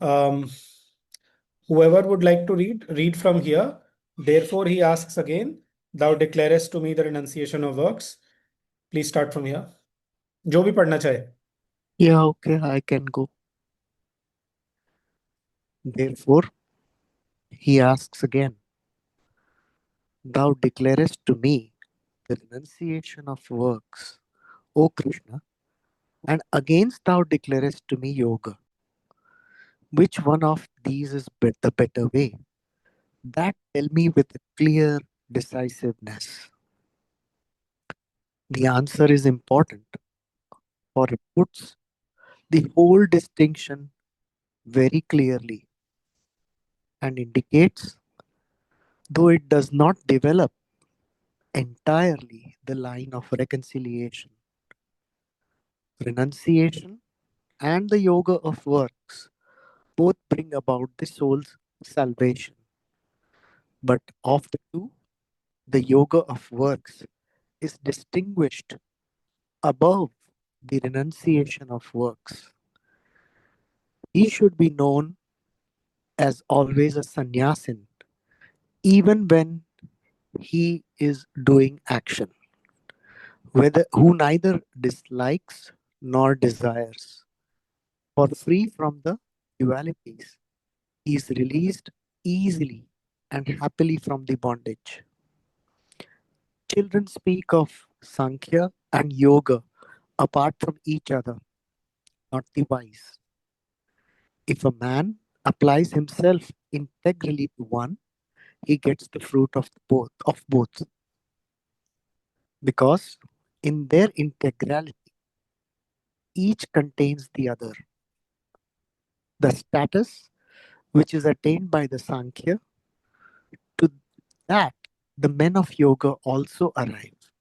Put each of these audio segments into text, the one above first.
Um, Whoever would like to read from here. Therefore, he asks again, thou declarest to me the renunciation of works. Please start from here. जो भी पढ़ना चाहे. Yeah, okay, I can go. Therefore, he asks again, thou declarest to me the renunciation of works, O Krishna, and against thou declarest to me yoga. Which one of these is the better way? That tell me with a clear decisiveness. The answer is important, for it puts the whole distinction very clearly and indicates, though it does not develop entirely the line of reconciliation, renunciation, and the yoga of works both bring about the soul's salvation. But of the two, the yoga of works is distinguished above the renunciation of works. He should be known as always a sannyasin, even when he is doing action, whether who neither dislikes nor desires. For free from the dualities, he is released easily and happily from the bondage. Children speak of Sankhya and Yoga apart from each other, not the wise. If a man applies himself integrally to one, he gets the fruit of both, because in their integrality each contains the other. The status which is attained by the Sankhya, to that the men of yoga also arrive,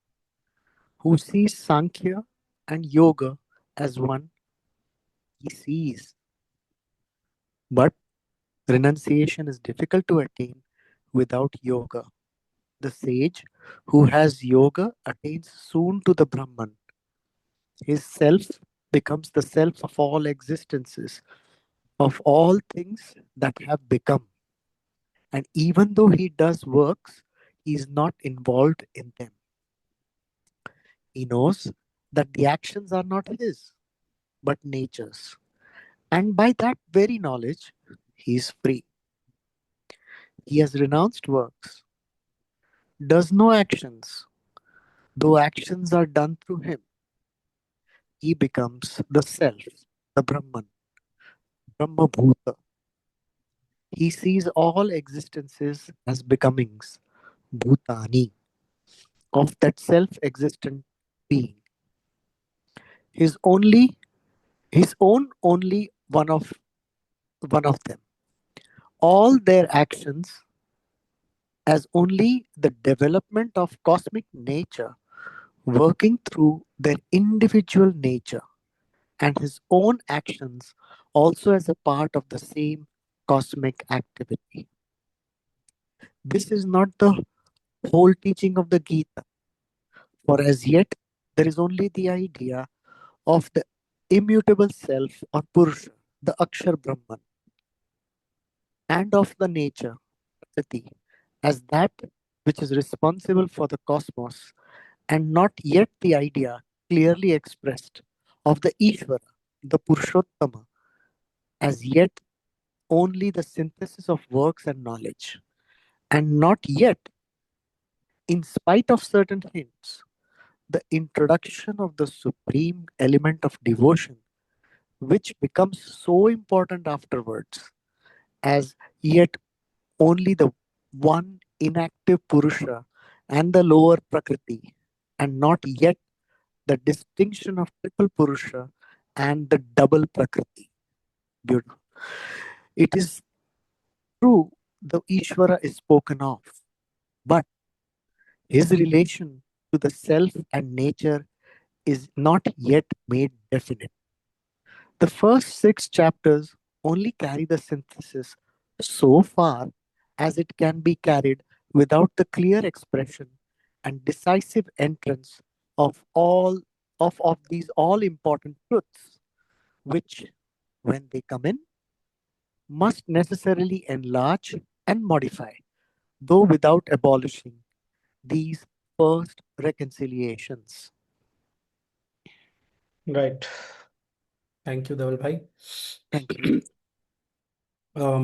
who sees Sankhya and yoga as one. He sees, but renunciation is difficult to attain without yoga. The sage who has yoga attains soon to the Brahman. His self becomes the self of all existences, of all things that have become. And even though he does works, he is not involved in them. He knows that the actions are not his, but nature's. And by that very knowledge, he is free. He has renounced works, does no actions, though actions are done through him. He becomes the self, the Brahman, Brahma Bhuta. He sees all existences as becomings, Bhutani, of that self existent being. His only his own only one of them. All their actions as only the development of cosmic nature working through their individual nature, and his own actions also as a part of the same cosmic activity. This is not the whole teaching of the Gita, for as yet there is only the idea of the immutable self or Purusha, the Akshar Brahman, and of the nature, Prakriti, as that which is responsible for the cosmos, and not yet the idea clearly expressed of the Ishvara, the Purushottama, as yet only the synthesis of works and knowledge, and not yet, in spite of certain hints, the introduction of the supreme element of devotion, which becomes so important afterwards, as yet only the one inactive Purusha and the lower Prakriti, and not yet the distinction of triple Purusha and the double Prakriti. Beautiful. It is true the Ishvara is spoken of, but his relation to the self and nature is not yet made definite. The first six chapters only carry the synthesis so far as it can be carried without the clear expression and decisive entrance of all of these all important truths, which, when they come in, must necessarily enlarge and modify, though without abolishing, these first reconciliations. Right. Thank you, Dhaval bhai. Thank you.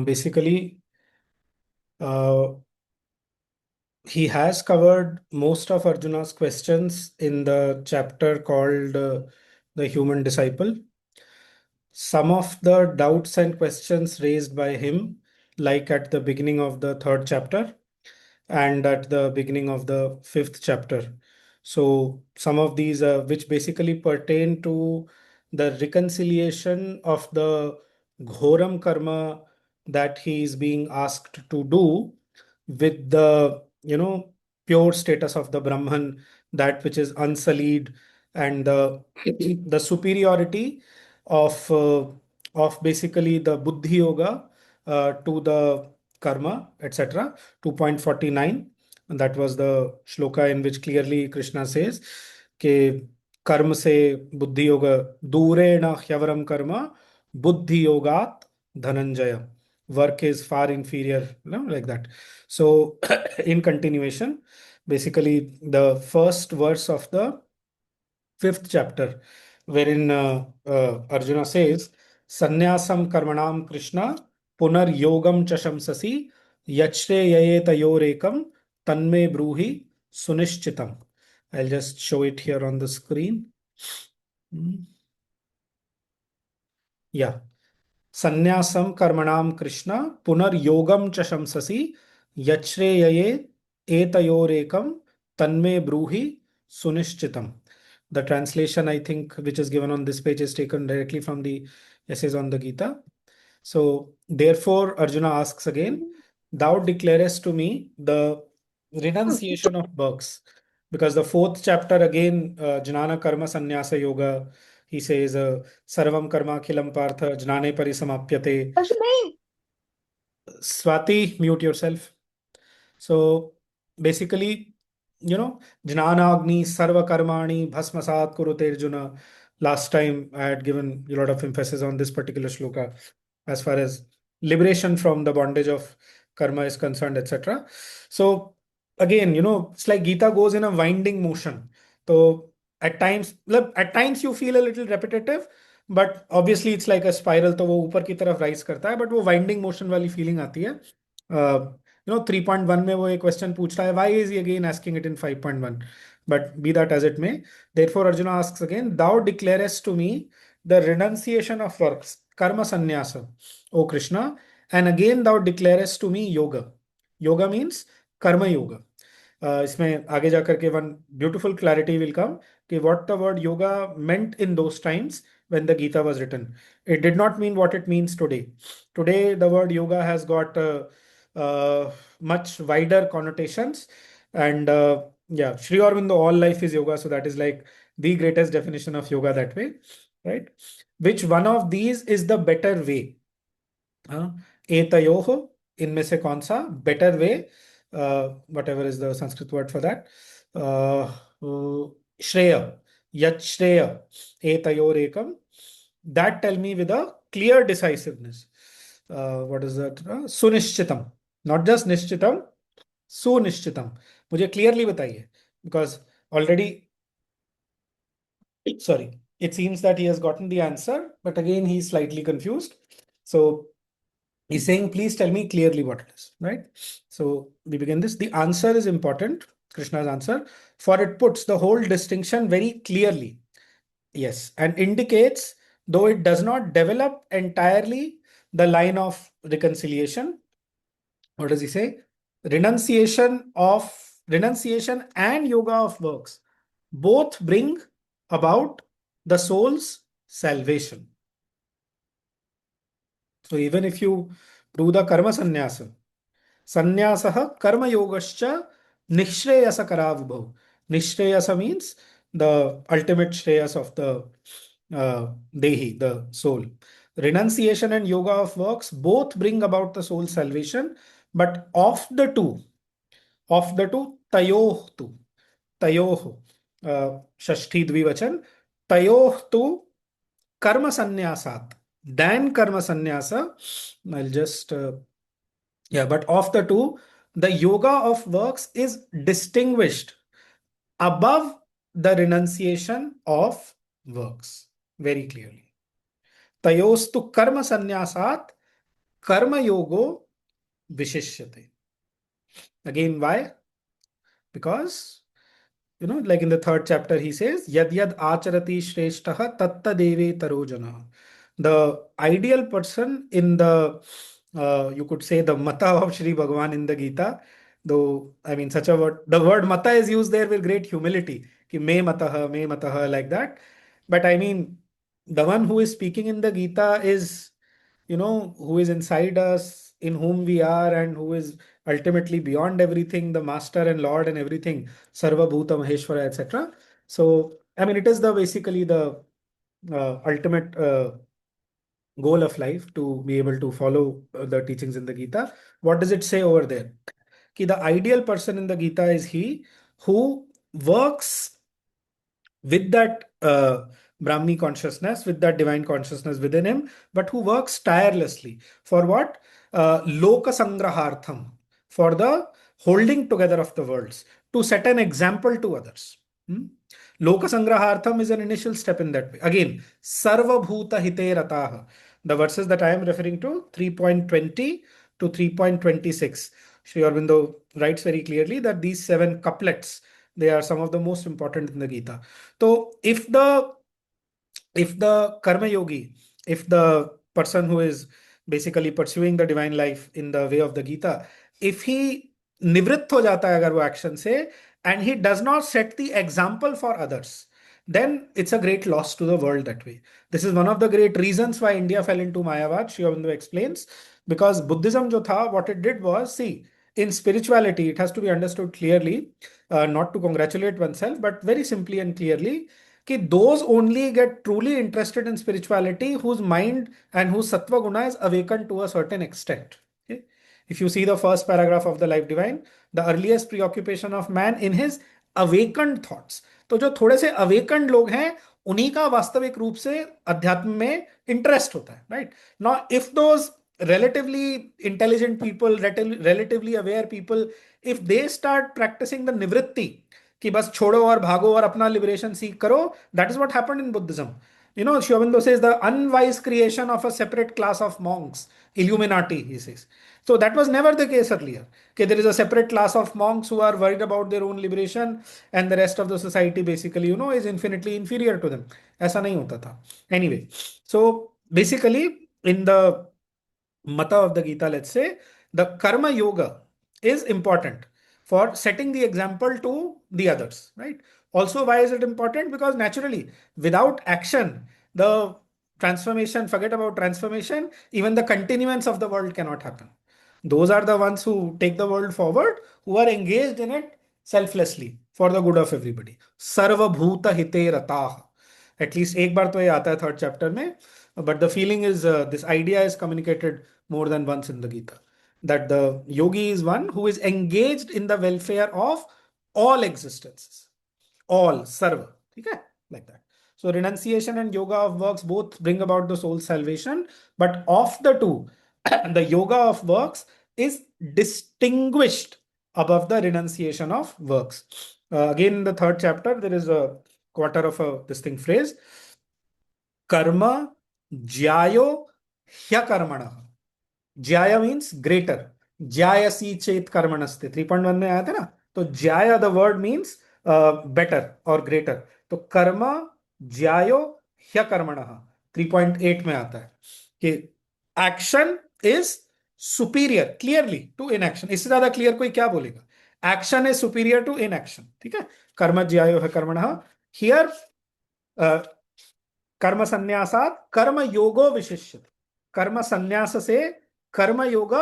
Basically, uh, he has covered most of Arjuna's questions in the chapter called The Human Disciple. Some of the doubts and questions raised by him, like at the beginning of the third chapter and at the beginning of the fifth chapter. So, some of these, which basically pertain to the reconciliation of the Ghoram karma that he is being asked to do with the, pure status of the Brahman, that which is unsullied, and the the superiority of basically the Buddhi Yoga to the karma, etc. 2.49. And that was the shloka in which clearly Krishna says कि कर्म से बुद्धि योग दूरेण ह्यवरम कर्म बुद्धि योगात dhananjaya. Work is far inferior, like that. So in continuation, basically the first verse of the fifth chapter, wherein Arjuna says, Sannyasam karmanam Krishna punar yogam cha shamsasi yachre yayetayorekam tanme bruhi sunishchitam. I'll just show it here on the screen. Hmm. Yeah. Sannyasam karmanam Krishna punar yogam cha shamsasi yachre etayorekam tanme bruhi sunishchitam. The translation, I think, which is given on this page is taken directly from the essays on the Gita. So, therefore, Arjuna asks again, Thou declarest to me the renunciation of works. Because the fourth chapter again, Jnana Karma Sannyasa Yoga, he says, Sarvam Karma Khilam Partha Jnane Parisamapyate. Swati, mute yourself. So basically, Jnanagni Sarva Karmani Bhasmasat Kurute Arjuna. Last time I had given a lot of emphasis on this particular shloka as far as liberation from the bondage of karma is concerned, etc. So again, it's like Gita goes in a winding motion. So at times you feel a little repetitive, but obviously it's like a spiral. तो वो ऊपर की तरफ rise करता है, but वो winding motion वाली feeling आती है. 3.1 में वो एक क्वेश्चन पूछ रहा है, why is he again asking it in 5.1? But be that as it may, therefore Arjuna asks again, thou declarest to me the renunciation of works, karma sannyasa, O Krishna, and again thou declarest to me yoga. Yoga means karma yoga. इसमें आगे जाकर के one beautiful clarity will come कि what the word yoga meant in those times when the Gita was written. It did not mean what it means today. Today, the word yoga has got much wider connotations. And yeah, Sri Aurobindo, all life is yoga. So that is like the greatest definition of yoga that way, right? Which one of these is the better way? एतयोः, इनमें से कौन सा better way, whatever is the Sanskrit word for that, श्रेय, यत् श्रेय एतयोरेकम, that tell me with a clear decisiveness. What is that? सुनिश्चितम, not just निश्चितम, सुनिश्चितम. मुझे clearly बताइए, because already, sorry, it seems that he has gotten the answer, but again he's slightly confused. So he's saying, please tell me clearly what it is, right? So we begin this. The answer is important, Krishna's answer, for it puts the whole distinction very clearly. Yes, and indicates, though it does not develop entirely the line of reconciliation. What does he say? Renunciation and yoga of works both bring about the soul's salvation. So even if you do the karma sannyasa, sannyasah karma yogascha nishreyasakara vibhav. Nishreyasa means the ultimate shreyas of the dehi, the soul. Renunciation and yoga of works both bring about the soul's salvation, but tayoh tu, षष्ठी द्विवचन, तयोः तु कर्म संन्यासात्. than karma sannyasa. I'll just, yeah, but of the two, the yoga of works is distinguished above the renunciation of works very clearly. Tayostu karma sannyasat karma yogo vishishyate. Again, why? Because, like in the third chapter, he says, Yad yad acharati shreshtaha tatta deve tarojana. The ideal person in the, you could say, the mata of Sri Bhagavan in the Gita, though, I mean, such a word, the word mata is used there with great humility, ki me mataha, like that. But I mean, the one who is speaking in the Gita is, who is inside us, in whom we are, and who is ultimately beyond everything, the master and lord and everything, Sarva Bhuta Maheshwara, etc. So, I mean, it is the basically the ultimate goal of life to be able to follow the teachings in the Gita. What does it say over there? Ki the ideal person in the Gita is he who works with that Brahmi consciousness, with that divine consciousness within him, but who works tirelessly for what? Loka sangrahartham, for the holding together of the worlds, to set an example to others. Hmm? Loka sangrahartham is an initial step in that way. Again, sarva bhuta hite rataha. The verses that I am referring to, 3.20 to 3.26. Sri Aurobindo writes very clearly that these 7 couplets, they are some of the most important in the Gita. So if the karma yogi, if the person who is basically pursuing the divine life in the way of the Gita, if he निवृत्त हो जाता है अगर वो action से, and he does not set the example for others, then it's a great loss to the world that way. This is one of the great reasons why India fell into Mayavad, Sri Aurobindo explains, because Buddhism jo tha, what it did was, see, in spirituality, it has to be understood clearly, not to congratulate oneself, but very simply and clearly, that those only get truly interested in spirituality whose mind and whose sattva guna is awakened to a certain extent. Okay? If you see the first paragraph of the Life Divine, the earliest preoccupation of man in his awakened thoughts. तो जो थोड़े से awakened लोग हैं उन्हीं का वास्तविक रूप से अध्यात्म में इंटरेस्ट होता है, right? Now if those relatively intelligent people, relatively aware people, if they start practicing the nivritti, कि बस छोड़ो और भागो और अपना लिबरेशन सीख करो, that is what happened in Buddhism. Sri Aurobindo says the unwise creation of a separate class of monks, Illuminati, he says. So that was never the case earlier. Okay, there is a separate class of monks who are worried about their own liberation, and the rest of the society basically, is infinitely inferior to them. ऐसा नहीं होता था. Anyway, so basically in the mata of the Gita, let's say, the karma yoga is important for setting the example to the others, right? Also, why is it important? Because naturally, without action, the transformation, forget about transformation, even the continuance of the world cannot happen. Those are the ones who take the world forward, who are engaged in it selflessly for the good of everybody. Sarva bhuta hite ratah. At least एक बार तो ये आता है third chapter में, but the feeling is this idea is communicated more than once in the Gita, that the yogi is one who is engaged in the welfare of all existences, all sarva. Okay? Like that. So renunciation and yoga of works both bring about the soul's salvation, but of the two, the yoga of works is distinguished above the renunciation of works. Again, in the third chapter, there is a quarter of a distinct phrase. Karma jyayo ह्यकर्मणः. ज्याय means greater. ज्यायसी चेत कर्मणस्ते 3.1 में आया था ना, तो ज्याय द वर्ड मीन्स बेटर और ग्रेटर. तो कर्म ज्यायो ह्यकर्मणः 3.8 में आता है कि action is superior clearly to inaction. इससे ज्यादा क्लियर कोई क्या बोलेगा? Action is superior to inaction. ठीक है. कर्म ज्यायो ह्यकर्मणः. हियर कर्म संन्यासात कर्म योगो विशिष्यते. कर्म संन्यास से कर्म योग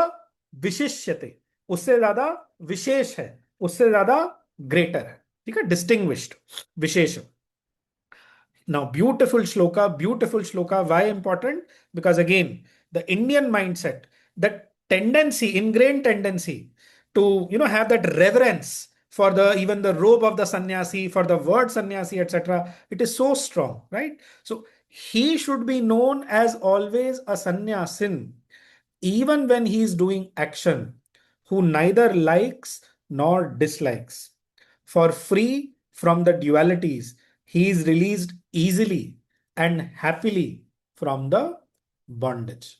विशिष्यते, उससे ज्यादा विशेष है, उससे ज्यादा ग्रेटर है. ठीक है. Distinguished, wishes. Now, beautiful shloka. Why important? Because again, the Indian mindset, that tendency, ingrained tendency to have that reverence for the even the robe of the sannyasi, for the word sannyasi, etc. It is so strong, right? So he should be known as always a sannyasin, even when he is doing action, who neither likes nor dislikes. For free from the dualities, he is released easily and happily from the bondage.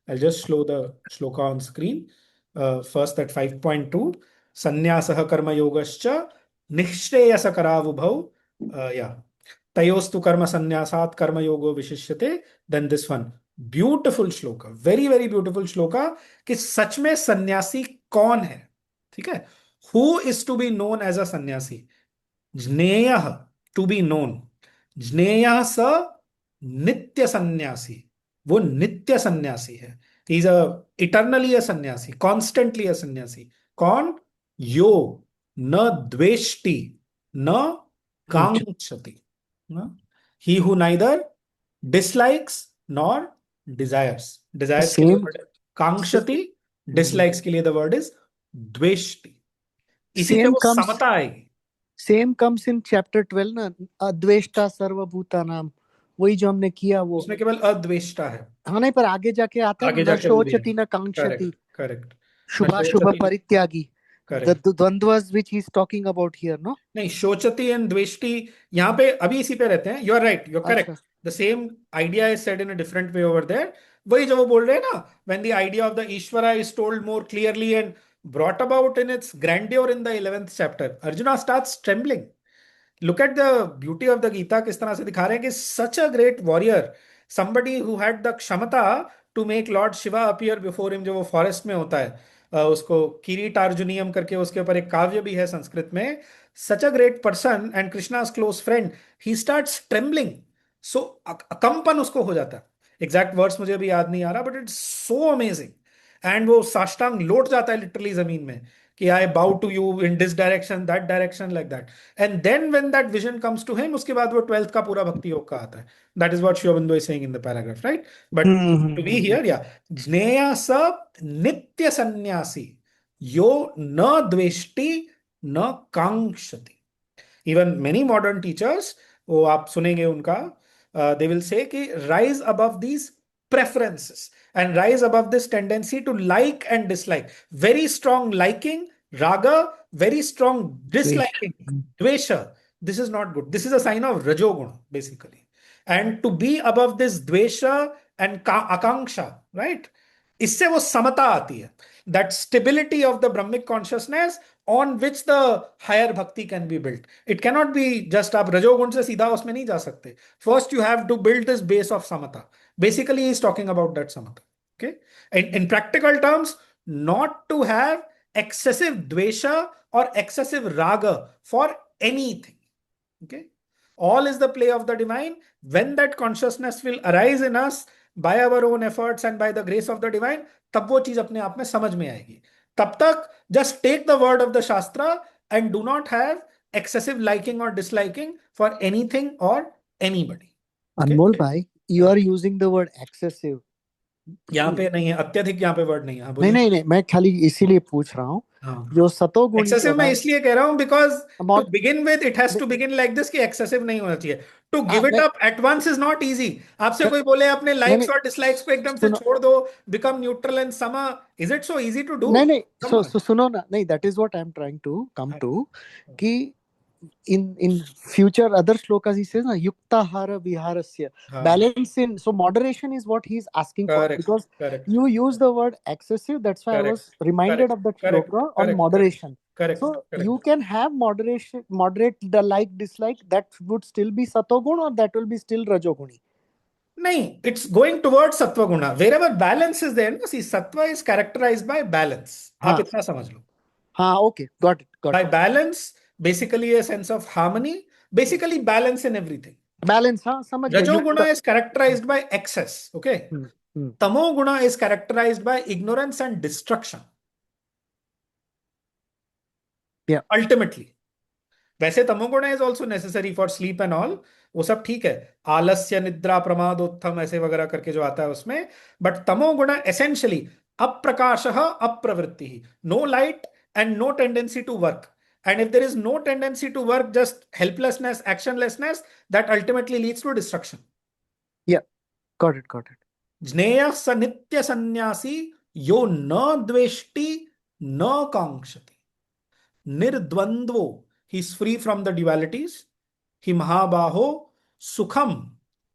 I'll just show the shloka on screen. First, at 5.2, Sannyasah karma yogascha nishreyasa karavubhav. Yeah. Tayostu karma sannyasat karma yogo vishishyate. Then this one. Beautiful shloka, very very beautiful shloka, कि सच में सन्यासी कौन है. ठीक है. Who is to be known as a sannyasi? ज्ञेय, to be known. ज्ञेय स नित्य सन्यासी. वो नित्य सन्यासी है. ही इज अ इटर्नली अ सन्यासी, कॉन्स्टेंटली अ सन्यासी. कौन? यो न द्वेष्टि न कांक्षति. He who neither dislikes nor desires. Desires के लिए Same. word है कांक्षति, dislikes के लिए the word is द्वेष्टि. इसी से Same वो comes. समता आएगी. Same comes in chapter 12 ना, अद्वेष्टा सर्वभूतानाम. वही जो हमने किया वो. उसमें केवल अद्वेष्टा है. हाँ नहीं, पर आगे जाके आता है आगे ना, जाके वो भी है. शोचति न कांक्षति. Correct correct. शुभाशुभ परित्यागी. The correct. द्वंद्वस which he is talking about here, no? नहीं, शोचति एंड द्वेष्टि यहाँ पे अभी इसी पे रहते हैं. You are right, you are correct. अच्छा. The same idea is said in a different way over there. वही जो वो बोल रहे हैं ना, when the idea of the Ishwara is told more clearly and brought about in its grandeur in the 11th chapter, Arjuna starts trembling. Look at the beauty of the Gita. किस तरह से दिखा रहे हैं कि such a great warrior, somebody who had the क्षमता to make Lord Shiva appear before him, जो वो फॉरेस्ट में होता है. उसको किरीटार्जुनियम करके उसके ऊपर एक काव्य भी है संस्कृत में. Such a great person and Krishna's close friend, he starts trembling. So कंपन उसको हो जाता है. एग्जैक्ट वर्ड्स मुझे अभी याद नहीं आ रहा, but it's so amazing. And वो साष्टांग लौट जाता है लिटरली जमीन में, कि I bow to you in this direction, that direction, like that. And then when that vision comes to him, उसके बाद वो 12th का पूरा भक्ति योग का आता है. That is what Shri Aurobindo is saying in the paragraph, right? But to be here, या ज्ञेय स नित्य सन्यासी यो न द्वेष्टि न कांक्षति. इवन मेनी मॉडर्न टीचर्स, वो आप सुनेंगे उनका, दे विल से कि rise above these preferences and rise above this tendency to like and dislike. Very strong liking, raga, very strong disliking, dvesha. This is not good. This is a sign of rajoguna, basically. And to be above this dvesha and akanksha, right? इससे वो समता आती है. That stability of the Brahmic consciousness on which the higher bhakti can be built. It cannot be just आप रजोगुण से सीधा उसमें नहीं जा सकते. First you have to build this base of samatha. Basically, he's talking about that samatha. Okay. In practical terms, not to have excessive dvesha or excessive raga for anything. Okay. All is the play of the divine. When that consciousness will arise in us by our own efforts and by the grace of the divine, तब वो चीज अपने आप में समझ में आएगी. तब तक just take the word of the shastra and do not have excessive liking or disliking for anything or anybody. अनमोल भाई, you are using the word excessive. यहाँ पे नहीं है अत्यधिक, यहाँ पे वर्ड नहीं है. नहीं नहीं नहीं, मैं खाली इसीलिए पूछ रहा हूँ. जो सतोगुणी एक्सेसिव मैं इसलिए कह रहा हूँ because to begin with it has to begin like this, कि एक्सेसिव नहीं होना चाहिए. To give it up at once is not easy. आपसे कोई बोले अपने लाइक्स और डिसलाइक्स को एकदम से छोड़ दो, become neutral and some, is it so easy to do? नहीं नहीं, सुनो ना, नहीं, that is what I am trying to come to, कि in future other shlokas he says na yuktahara viharasya, balance in, so moderation is what he is asking for, because you use the word excessive, that's why I was reminded of that shloka on moderation. So you can have moderation, moderate the like dislike, that would still be satogun or that will be still rajoguni? नहीं, it's going towards sattva guna. Wherever balance is there, see, sattva is characterized by balance. आप इतना समझ लो. हाँ, okay, got it. By balance, basically a sense of harmony, basically balance in everything. Balance, हाँ, समझ गया. Rajoguna is characterized by excess, okay? Tamoguna is characterized by ignorance and destruction. Yeah. Ultimately. वैसे तमोगुण is also necessary for sleep and all, वो सब ठीक है. आलस्य, निद्रा, प्रमादोत्थम, ऐसे वगैरह करके जो आता है उसमें. बट तमोगुण essentially अप्रकाशः अप्रवृत्तिः, no light and no tendency to work. And if there is no tendency to work, just helplessness, actionlessness, that ultimately leads to destruction. Yeah, got it, got it. ज्ञेयः स नित्य सन्यासी यो न द्वेष्टि न कांक्षति निर्द्वंद्वो, he is free from the dualities, he महाबाहो सुखम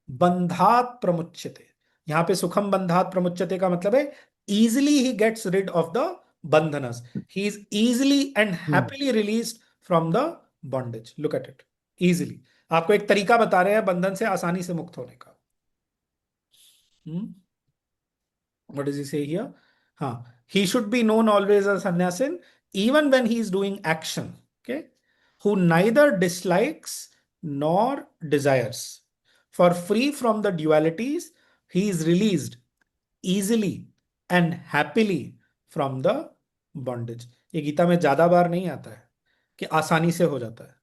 बंधात प्रमुच्यते। यहां पे सुखम बंधात प्रमुच्यते का मतलब है easily he gets rid of the बंधनस, he is easily and Hmm. Happily released from the bondage. Look at it, easily. आपको एक तरीका बता रहे हैं बंधन से आसानी से मुक्त होने का। What does he say here? Huh. He should be known always as sannyasin, even when he is doing action. Okay. Who neither dislikes nor desires. For free from the dualities, he is released easily and happily from the bondage. ये गीता में ज्यादा बार नहीं आता है कि आसानी से हो जाता है।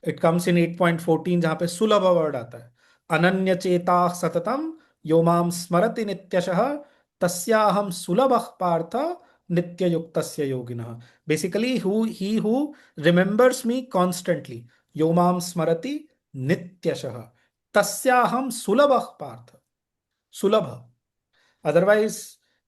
इट कम्स इन 8.14 जहां पे सुलभ वर्ड आता है। अनन्य चेता सततम यो माम स्मरति नित्यशः तस्याहम सुलभः पार्थ नित्य युक्तस्य योगिनः। Basically who remembers me constantly, यो माम स्मरति नित्यशः तस्याहम सुलभः पार्थ। सुलभ, अदरवाइज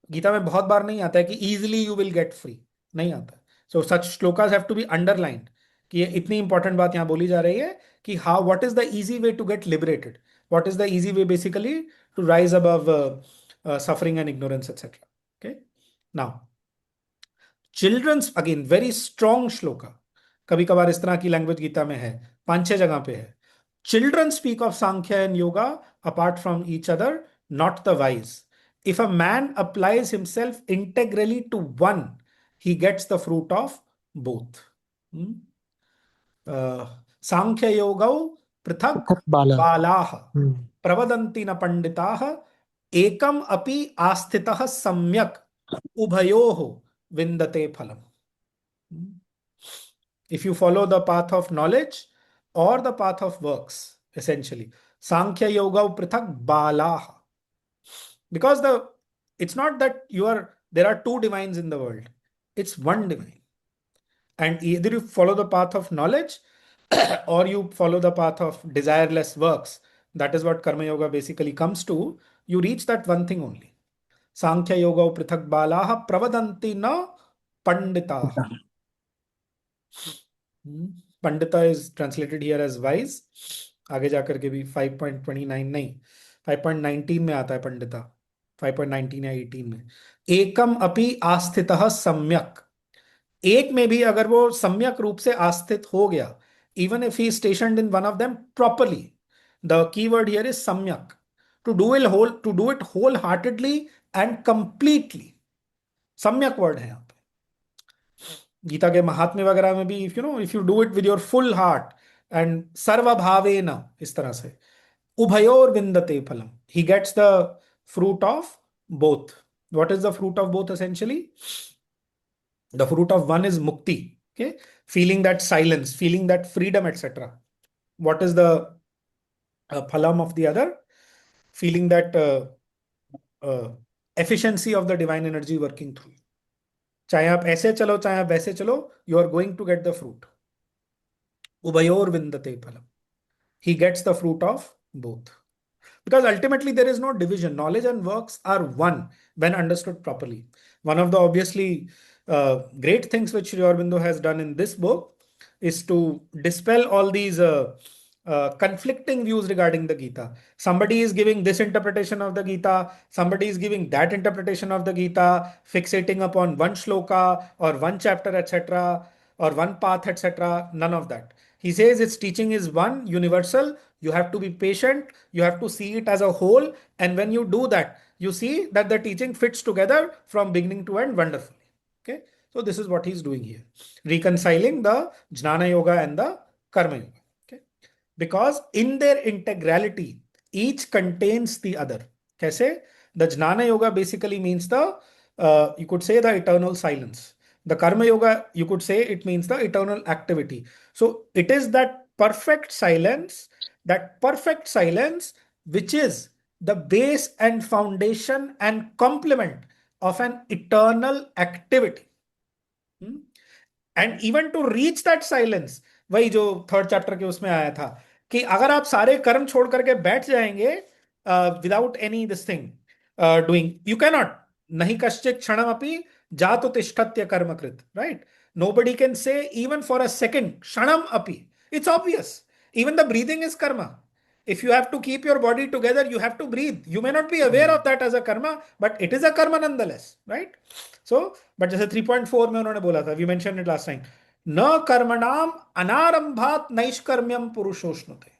गीता में बहुत बार नहीं आता है कि easily you will get free, नहीं आता। सो सच श्लोकास हैव टू बी अंडरलाइंड कि ये इतनी इंपॉर्टेंट बात यहां बोली जा रही है कि how, what is the easy way to get liberated, what is the easy way basically to rise above suffering and ignorance etcetera. Okay, now childrens, again very strong shloka. कभी कभार इस तरह की लैंग्वेज गीता में है, 5-6 जगह पे है। Children speak of Sankhya and yoga apart from each other, not the wise. If a man applies himself integrally to one, he gets the fruit of both. Sankhya योगौ पृथक Prathak Bala. बालाः Hmm. प्रवदन्ति न पंडिताः एकम अपि आस्थितः सम्यक उभयोः विन्दते फलम्। If you follow the path of knowledge or the path of works, essentially, Sankhya Yoga Prithak Balaha. Because it's not that there are two divines in the world, it's one divine. And either you follow the path of knowledge or you follow the path of desireless works. That is what Karma Yoga basically comes to. You reach that one thing only. Sankhya Yoga Prithak Balaha Pravadanti na Panditaha. Pandita is translated here age wise. आगे जाकर के भी 5.29 नहीं, 5.19 में आता है पंडिता, 5.19 या 18 में। एकम अपि आस्थितः सम्यक, एक में भी अगर वो सम्यक रूप से आस्थित हो गया, even if he stationed in one of them properly, the keyword here is सम्यक, to do it wholeheartedly and completely. सम्यक वर्ड है यहाँ पे। गीता के महात्म्य वगैरह में भी, if you do it with your full heart and सर्वभावेन, इस तरह से, उभयोर विंदते फलम, he gets the fruit of both. What is the fruit of both? Essentially the fruit of one is मुक्ति, okay, feeling that silence, feeling that freedom, etc. What is the phalam of the other? Feeling that efficiency of the divine energy working through you. चाहे आप ऐसे चलो चाहे आप वैसे चलो, you are going to get the fruit. उभयोर विंदते फलम, he gets the fruit of both. Because ultimately there is no division. Knowledge and works are one when understood properly. One of the obviously great things which Sri Aurobindo has done in this book is to dispel all these conflicting views regarding the Gita. Somebody is giving this interpretation of the Gita, somebody is giving that interpretation of the Gita, fixating upon one shloka or one chapter, etc., or one path, etc. None of that. He says its teaching is one, universal. You have to be patient. You have to see it as a whole. And when you do that, you see that the teaching fits together from beginning to end wonderfully. Okay. So this is what he's doing here. Reconciling the Jnana Yoga and the Karma Yoga. Okay. Because in their integrality, each contains the other. Kaise? The Jnana Yoga basically means you could say the eternal silence. The Karma Yoga, you could say it means the eternal activity. So it is that perfect silence which is the base and foundation and complement of an eternal activity. And even to reach that silence, वही जो third chapter के उसमें आया था कि अगर आप सारे कर्म छोड़ करके बैठ जाएंगे without any this thing doing. You cannot. Nahi kaschit kshanam jato tishtatya karmakrit. Right? Nobody can say even for a second kshanam api. It's obvious. Even the breathing is karma. If you have to keep your body together, you have to breathe. You may not be aware of that as a karma, but it is a karma nonetheless, right? So, but जैसे 3.4 में उन्होंने बोला था, we mentioned it last time, न कर्मणाम अनारंभात नैष्कर्म्यम पुरुषोष्णुते.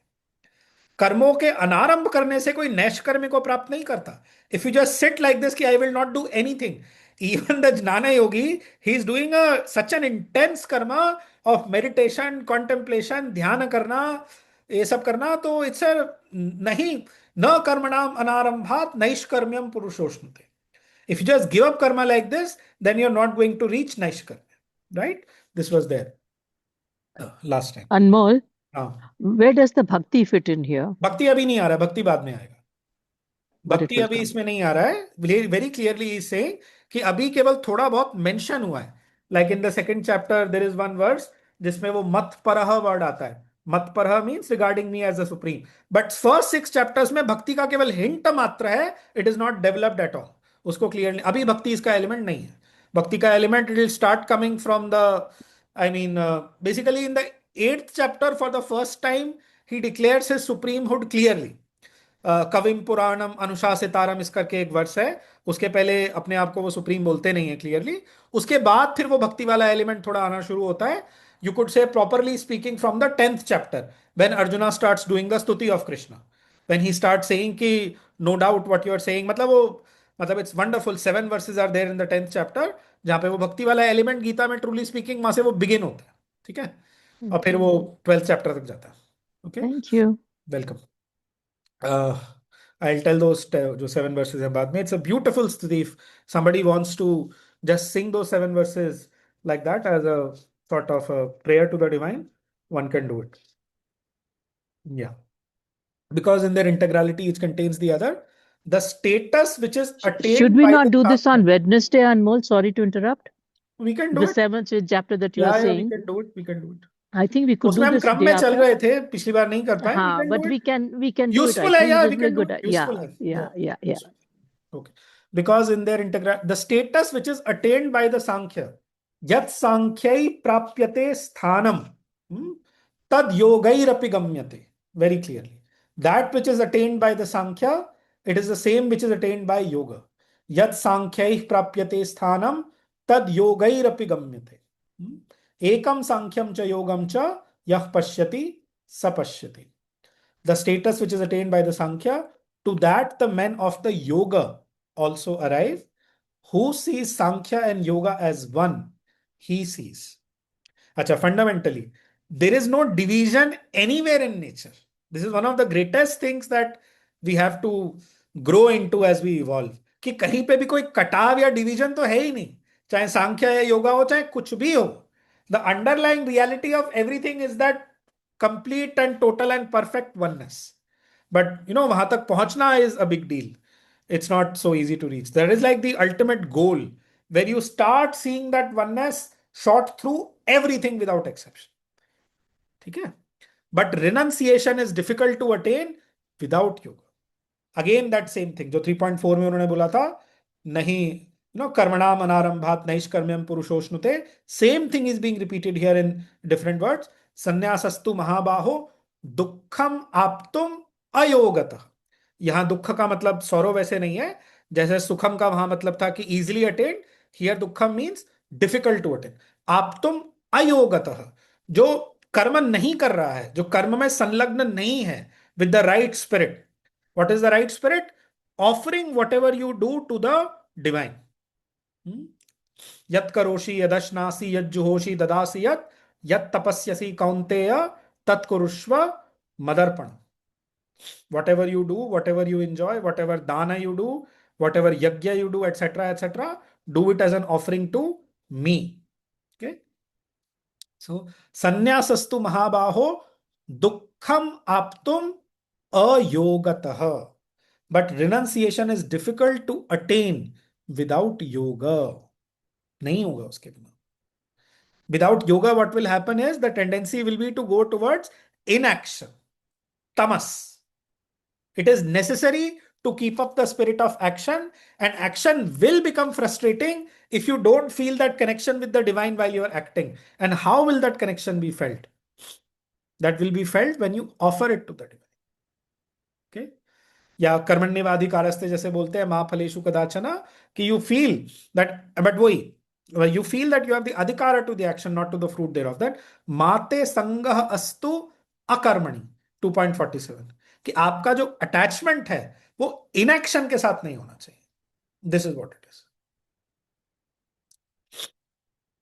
कर्मों के अनारंभ करने से कोई नैष्कर्म्य को प्राप्त नहीं करता. If you just sit like this कि I will not do anything, even the jnana yogi, he is doing such an intense karma of meditation, contemplation, ध्यान करना, ये सब करना, तो इट्स नहीं, न कर्मणाम अनारंभात नैष्कर्म्यम पुरुषोष्णुते. If you just give up karma like this, then you're not going to reach naiškarmya, right? This was there last time. Anmol, हाँ, where does the bhakti fit in here? भक्ति अभी नहीं आ रहा, भक्ति बाद में आएगा. But it भक्ति will अभी come. इसमें नहीं आ रहा है. वेरी क्लियरली इज सेइंग कि अभी केवल थोड़ा बहुत मेंशन हुआ है. Like in the second chapter there is one verse जिसमें वो मत परह वर्ड आता है. मत परह means regarding me as a supreme. But first 6 chapters में भक्ति का केवल हिंट मात्र है. It is not developed at all. उसको क्लियरली अभी भक्ति इसका एलिमेंट नहीं है. भक्ति का element it will start coming from the, I mean basically in the 8th chapter for the first time he declares his supremehood clearly. कविम पुराणम अनुशासितारम इस करके एक वर्ष है. उसके पहले अपने आप को वो सुप्रीम बोलते नहीं है क्लियरली. उसके बाद फिर वो भक्ति वाला एलिमेंट थोड़ा आना शुरू होता है. You could say properly speaking from the 10th chapter when Arjuna starts doing the स्तुति of Krishna, when he start saying कि no doubt what you are saying, मतलब वो, मतलब it's wonderful. 7 verses are there in the 10th chapter जहां पे वो भक्ति वाला एलिमेंट गीता में ट्रूली स्पीकिंग वहां से वो बिगिन होता है. ठीक है, और फिर वो 12th चैप्टर तक जाता है. Okay, Thank you. Welcome. I'll tell those जो 7 verses हैं बाद में. It's a beautiful study. If somebody wants to just sing those 7 verses like that as a sort of a prayer to the divine, one can do it. Yeah, because in their integrality, each contains the other. The status which is attained Should we by not the do this on Sankhya, Wednesday, Anmol? Sorry to interrupt. we can do The it. 7th chapter that you Yeah, are yeah, we saying. can do it. We can do it. I think we could उसमें do हम this क्रम day में चल after. रहे थे, पिछली बार नहीं कर पाए. We हाँ, can but do it. we can do it. I Useful है, think yeah, this we will be can do good. it. Useful है. Yeah. Useful. Okay. Because in their the status which is attained by the Sankhya, yat Sankhyai prapyate sthanam, tad yogairapi gamyate. Very clearly. That which is attained by the Sankhya, it is the same which is attained by yoga. Yat Sankhyaih prapyate sthanam, tad yogairapi gamyate. Ekam Sankyam cha yogam cha yah pashyati sapashyati. The status which is attained by the Sankhya, to that the men of the yoga also arrive. Who sees Sankhya and yoga as one, he sees. Acha, fundamentally, there is no division anywhere in nature. This is one of the greatest things that we have to grow into as we evolve. कि कहीं पे भी कोई कटाव या division तो है ही नहीं, चाहे सांख्य या योगा हो, चाहे कुछ भी हो. The underlying reality of everything is that complete and total and perfect oneness. But वहां तक पहुंचना is a big deal. It's not so easy to reach. That is like the ultimate goal, where you start seeing that oneness shot through everything without exception. ठीक है? But renunciation is difficult to attain without yoga. Again, that same thing जो 3.4 में उन्होंने बोला था, नहीं, कर्मणाम अनारंभात नैष्कर्म्यम पुरुषोष्णुते. Same thing is being repeated here in different words. संन्यासस्तु महाबाहो दुखम आप्तुम अयोगतः. यहां दुख का मतलब सौरव वैसे नहीं है जैसे सुखम का वहां मतलब था कि इजिली अटेन. हियर दुखम मीन्स डिफिकल्ट टू अटेन. आप्तुम अयोगतः, जो कर्म नहीं कर रहा है, जो कर्म में संलग्न नहीं है, with the right spirit. What is the right spirit? Offering whatever you do to the divine. Yat karoshi yadashnasi yat juhoshi dadasi yat tapasyasi kaunteya tat kurushva madarpana. Whatever you do, whatever you enjoy, whatever dana you do, whatever yajna you do, etc., do it as an offering to me. Okay. So, sanyasastu mahabaho dukkham aptum ayogatah. But renunciation is difficult to attain without yoga. नहीं होगा उसके बिना. Without yoga, what will happen is the tendency will be to go towards inaction, tamas. It is necessary to keep up the spirit of action, and action will become frustrating if you don't feel that connection with the divine while you are acting. And how will that connection be felt? That will be felt when you offer it to the divine. Okay? या कर्मण्येवाधिकारस्ते जैसे बोलते हैं मा फलेषु कदाचन, कि you feel that, but वही, you feel that you have the adhikara to the action, not to the fruit thereof. That माते संगः अस्तु अकर्मणि 2.47, कि आपका जो अटैचमेंट है वो इनएक्शन के साथ नहीं होना चाहिए. This is what it is.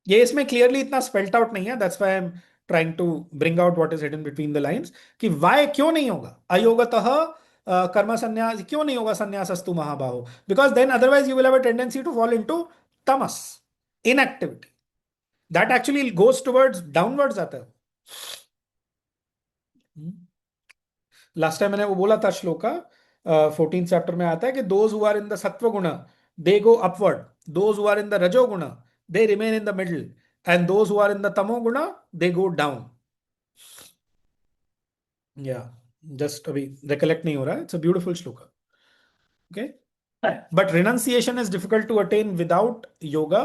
ये इसमें क्लियरली इतना स्पेल्ट आउट नहीं है. That's why I am trying to bring out what is hidden between the lines, कि वाई क्यों नहीं होगा अयोगतः कर्म संन्यास, क्यों नहीं होगा संन्यासस्तु महाबाहो, because then otherwise you will have a tendency to fall into तमस, inactivity. That actually goes towards downwards आता है. लास्ट टाइम मैंने वो बोला था श्लोका 14th चैप्टर में आता है कि those who are in the सत्व गुण they go upward, those who are in the रजो गुण they remain in the middle, and those who are in the तमो गुण दे गो डाउन. या जस्ट अभी रिकलेक्ट नहीं हो रहा है. इट्स अ ब्यूटीफुल श्लोका. Okay, but renunciation is difficult to attain without yoga.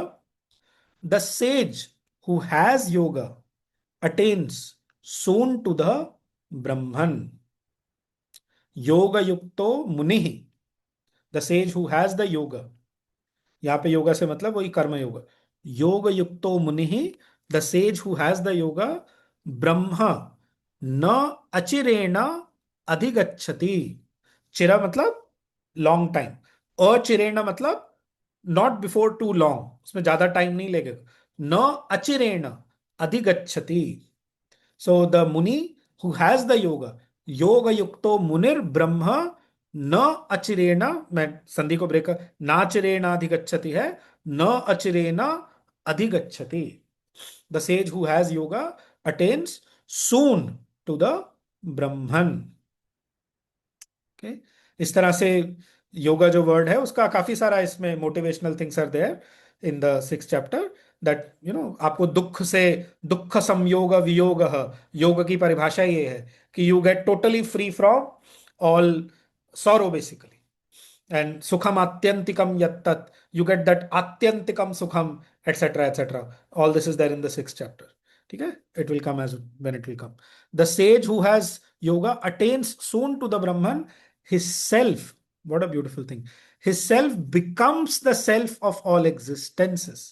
The sage who has yoga attains soon to the Brahman. योगा युक्तो मुनि, the sage who has the yoga. यहां पे योगा से मतलब वही कर्म योगा. योग युक्तो मुनि, the sage who has the yoga, ब्रह्म न अचिरेण अधिगच्छति. चिरा मतलब लॉन्ग टाइम, अचिरेण मतलब नॉट बिफोर टू लॉन्ग, उसमें ज्यादा टाइम नहीं लगेगा. न अचिरेण अधिगच्छति. सो द मुनि हु हैज द योगा, योग युक्तो मुनिर ब्रह्म न अचिरेण, मैं संधि को ब्रेक, नाचिरेणाधिगच्छति है, न अचिरेण अधिगच्छति. The sage who has yoga attains soon to the Brahman. Okay, इस तरह से योगा जो वर्ड है उसका काफी सारा इसमें motivational things are there in the 6th chapter. That you know, आपको दुख से, दुख संयोग वियोग, योग की परिभाषा ये है कि you get totally free from all sorrow basically, and sukham atyantikam yattat, you get that atyantikam sukham, etc etc. All this is there in the 6th chapter. Okay, it will come as when it will come. The sage who has yoga attains soon to the Brahman. His self, what a beautiful thing, his self becomes the self of all existences,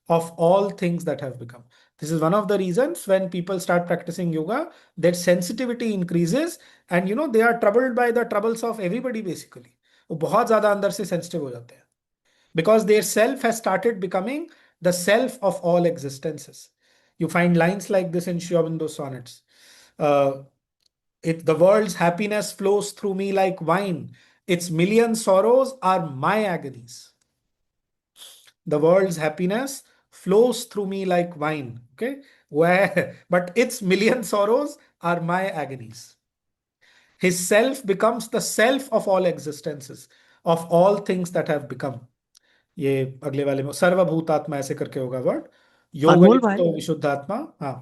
of all things that have become. This is one of the reasons when people start practicing yoga, their sensitivity increases, and you know, they are troubled by the troubles of everybody basically. वो बहुत ज्यादा अंदर से sensitive हो जाते हैं, because their self has started becoming the self of all existences. You find lines like this in Sri Aurobindo's sonnets. The world's happiness flows through me like wine, its million sorrows are my agonies. The world's happiness flows through me like wine, okay, but its million sorrows are my agonies. His self becomes the self of all existences, of all things that have become. ये अगले वाले में सर्वभूतात्मा ऐसे करके होगा word. योग अनमोल भाई, युक्तो विशुद्धात्मा. हाँ,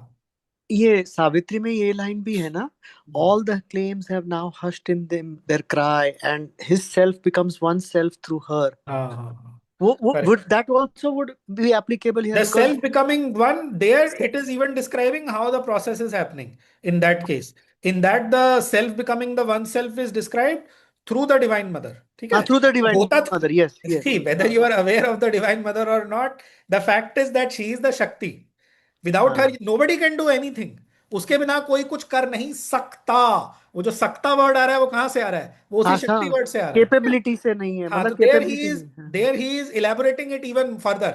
ये सावित्री में ये लाइन भी है ना, all the claims have now hushed in them their cry and his self becomes one self through her. हाँ, हाँ. Would Correct. that also would be applicable here? The Because self becoming one, there it is even describing how the process is happening. In that case, in that the self becoming the one self is described through the Divine Mother. ठीक है? through the Divine होता तो- Mother, yes, yes. See, whether you are aware of the Divine Mother or not, the fact is that she is the Shakti. Without her, nobody can do anything. उसके बिना कोई कुछ कर नहीं सकता. वो जो सकता वर्ड आ रहा है वो कहां से आ रहा है? वो उसी शक्ति वर्ड से आ रहा है. कैपेबिलिटी से नहीं है, हाँ, मतलब तो capability there he is elaborating it even further.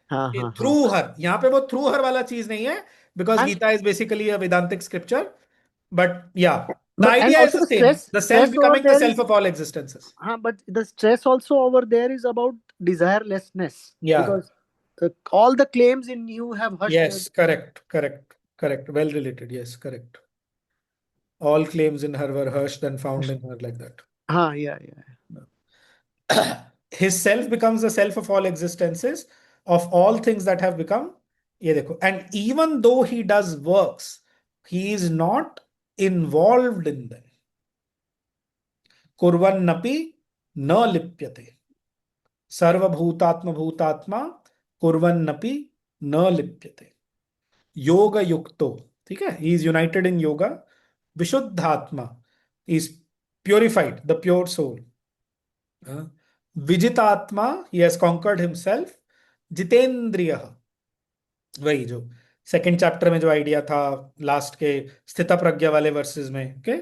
हाँ थ्रू हर, यहाँ पे वो थ्रू हर वाला चीज नहीं है, because Gita is basically a Vedantic scripture. But या, the But- and idea is also the the same, stress- the stress self over becoming the there self is- of all existences. but the stress also over there is about desirelessness. Yeah. Because all the claims in you have hushed. Yes, correct. Well related. Yes, correct. All claims in her were hushed and found in her like that. Yeah. His self becomes the self of all existences, of all things that have become. ये देखो, and even though he does works, he is not involved in them. कुर्वन्नपि न लिप्यते। सर्वभूतात्म भूतात्मा कुर्वन्नपि न लिप्यते। योग युक्तो, ठीक है, he is united in yoga. विशुद्धात्मा, is purified, the pure soul. विजितात्मा, ही हैज कॉन्कर्ड हिमसेल्फ। जितेंद्रिय, वही जो सेकंड चैप्टर में जो आइडिया था लास्ट के स्थित प्रज्ञा वाले वर्सेस में, okay,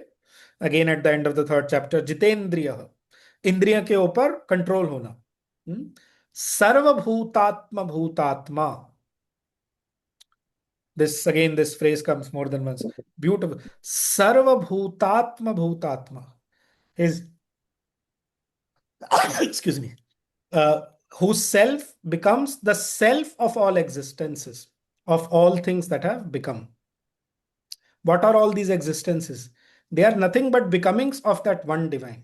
again at the end of the third chapter, जितेंद्रिय, इंद्रिय के ऊपर कंट्रोल होना। सर्वभूतात्म भूतात्मा, this phrase comes more than once, beautiful. Sarvabhutatma bhutatma is excuse me, whose self becomes the self of all existences, of all things that have become. What are all these existences? They are nothing but becomings of that one divine.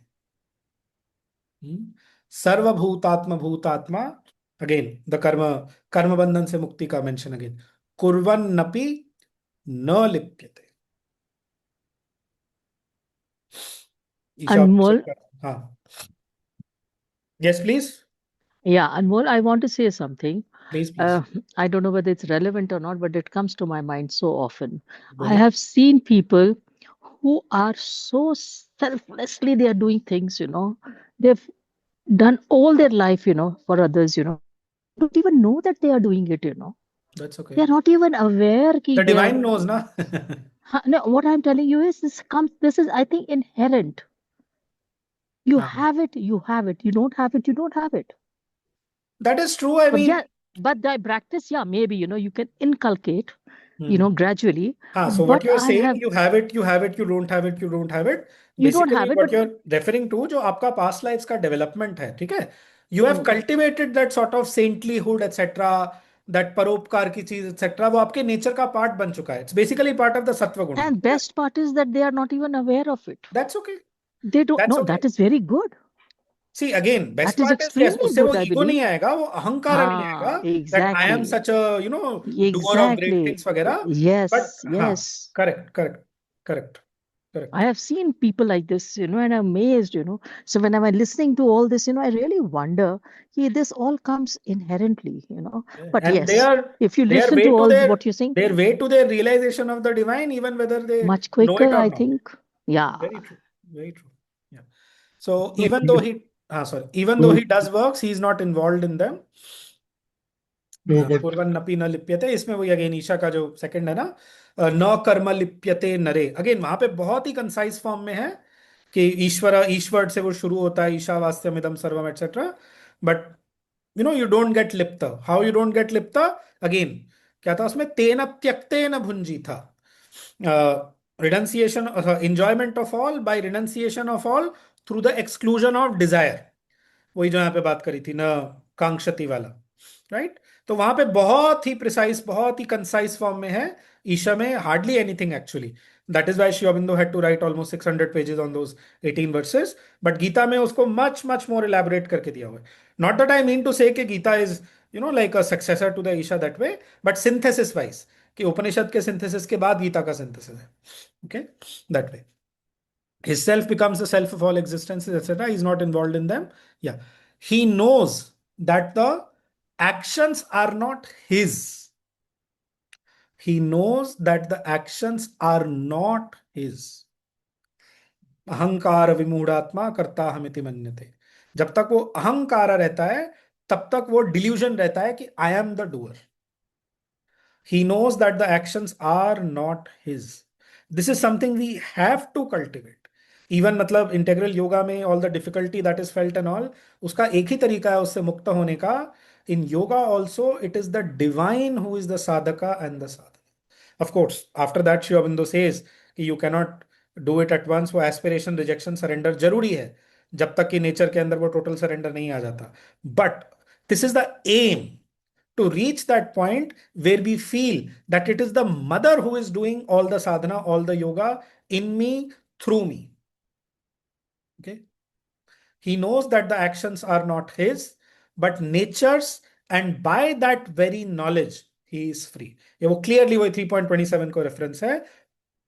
Sarvabhutatma bhutatma, again the karma bandhan se mukti ka mention again. Kurvannapi na lipyate. Isha, Anmol, हाँ, yes please, yeah, Anmol, I want to say something. please please, I don't know whether it's relevant or not, but it comes to my mind so often. I बोलिए। have seen people who are so selflessly they are doing things, they've done all their life, for others, don't even know that they are doing it, That's okay. They're not even aware ki The they are. divine knows, na. No, what I'm telling you is this is, I think, inherent. You हाँ, have it, you have it. You don't have it, you don't have it. that is true. I But mean, yeah, but the practice, yeah, maybe, you can inculcate, hmm. gradually. हाँ, so what But you're I saying, have, you have it, you have it, you don't have it, you don't have it. you don't Basically, have it, what but you're referring to, जो आपका past lives का development है, ठीक है? You have cultivated that sort of saintlyhood, etc. That परोपकार की चीज, etc. वो आपके nature का part बन चुका है. It's basically part of the sattva guna. and best part is that they are not even aware of it. That's okay. They don't That's know. okay. That is very good. See, again, best That is part is, yes, extremely उससे वो good, I ego नहीं believe. आएगा, वो अहंकार नहीं आएगा, that I am Exactly. such a, doer of great Exactly. things वगैरह. Yes, But हाँ, yes. correct. I have seen people like this, and I'm amazed, So when I'm listening to all this, I really wonder, this all comes inherently, But And yes, if you listen to all what you're saying, their way to their realization of the divine, even whether they much know it quicker, or I not. think. Yeah. Very true. Yeah. So even though he does works, he's not involved in them. कुर्वन्नपि न लिप्यते, इसमें वही again Isha का जो second है ना, न कर्म लिप्यते नरे, अगेन वहां पे बहुत ही कंसाइज फॉर्म में है कि ईश्वर से वो शुरू होता है, ईशावास्यम इदम सर्वम etcetera, but you don't get लिप्त। हाउ यू डोंट गेट लिप्त? अगेन क्या था उसमें, तेन त्यक्तेन भुंजी था, renunciation, enjoyment of all by renunciation of all through the exclusion of desire, वही जो यहाँ पे बात करी थी ना, कांक्षति वाला, राइट? तो वहां पे बहुत ही प्रिसाइज, बहुत ही कंसाइज फॉर्म में है। ईशा में hardly anything actually, that is why Shri Aurobindo had to write almost 600 pages on those 18 verses, but Gita में उसको मच मच मोर इलैबोरेट करके दिया हुआ है। Not that I mean to say कि Gita is like a successor to the Isha that way, but synthesis wise, कि उपनिषद के synthesis के बाद गीता का सिंथेसिस है, okay, that way his self becomes the self of all existences, etc. He's not involved in them. Yeah, he knows that the actions are not his. He knows that the actions are not his. अहंकार विमूढ़ात्मा कर्ता हमिति मन्यते, जब तक वो अहंकार रहता है तब तक वो डिल्यूजन रहता है कि I am the doer. He knows that the actions are not his. This is something we have to cultivate. Even मतलब इंटेग्रल योगा में all the difficulty that is felt and all, उसका एक ही तरीका है उससे मुक्त होने का. In yoga also, it is the divine who is the sadhaka and the sadhana. Of course, after that Sri Aurobindo says कि you cannot do it at once. वो aspiration, rejection, surrender जरूरी है जब तक कि नेचर के अंदर वो टोटल सरेंडर नहीं आ जाता. But this is the aim, to reach that point where we feel that it is the mother who is doing all the sadhana, all the yoga in me, through me. Okay. He knows that the actions are not his, but nature's, and by that very knowledge, he is free. ये वो clearly वो 3.27 को reference है.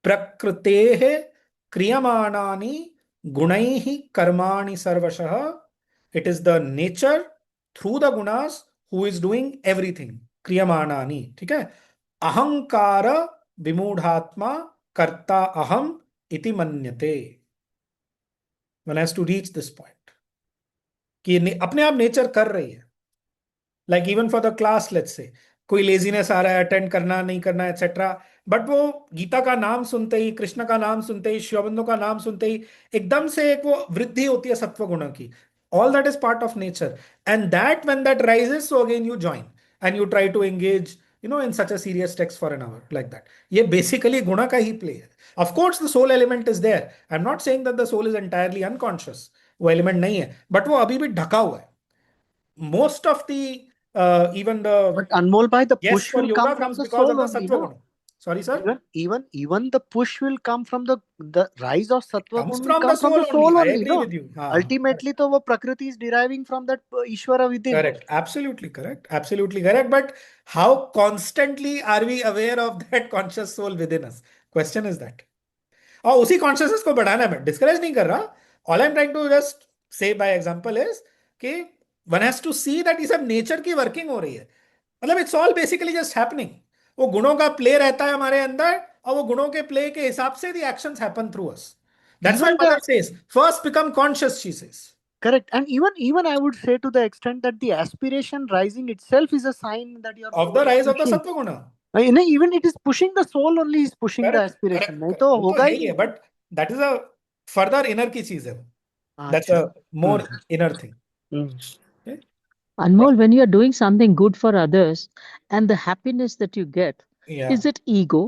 प्रकृतेः क्रियमाणानि Gunaihi karmani sarvashah. It is the nature through the gunas who is doing everything. Kriyamanani. ठीक है? Ahankara vimudhatma karta aham iti manyate. One has to reach this point. कि अपने आप नेचर कर रही है. Like even for the class let's say कोई laziness आ रहा है अटेंड करना नहीं करना एटसेट्रा, बट वो गीता का नाम सुनते ही, कृष्ण का नाम सुनते ही, शिवबंधु का नाम सुनते ही एकदम से एक वो वृद्धि होती है सत्व गुण की. All that is part of nature and that when that rises so again you join and you try to engage in such a serious text for an hour like that. ये बेसिकली गुणा का ही play है. Of course the soul element is there. I am not saying that the soul is entirely unconscious. वो element नहीं है, but वो अभी भी ढका हुआ है. Most of the even the But Anmol bhai, the yes push for will yoga come from comes the because of soul the only, sattva no? guna. Sorry, sir. Even the push will come from the rise of sattva Comes gun will from the come from the soul only. soul I only, agree no? with you. हाँ. Ultimately, तो वो prakriti is deriving from that Ishvara within. Correct. Absolutely correct. Absolutely correct. But how constantly are we aware of that conscious soul within us? Question is that. और उसी consciousness को बढ़ाना है. मैं discourage नहीं कर रहा. All I am trying to just say by example is कि one has to see that ये सब नेचर की वर्किंग हो रही है. मतलब it's all basically just happening. वो गुणों का प्ले रहता है हमारे अंदर और वो गुणों के प्ले के हिसाब से the actions happen through us. That's why Even mother the says first become conscious, she says. correct, and even I would say to the extent that the aspiration rising itself is a sign that your of the soul is rise of the pushing. सत्व गुण. Even it is pushing the soul only is pushing the correct aspiration. नहीं correct. तो वो तो होगा है ही ही है, नहीं. But that is a further inner की चीज है. दैट्स अच्छा. A more inner thing. Anmol, when you are doing something good for others and the happiness that you get, या is it ego?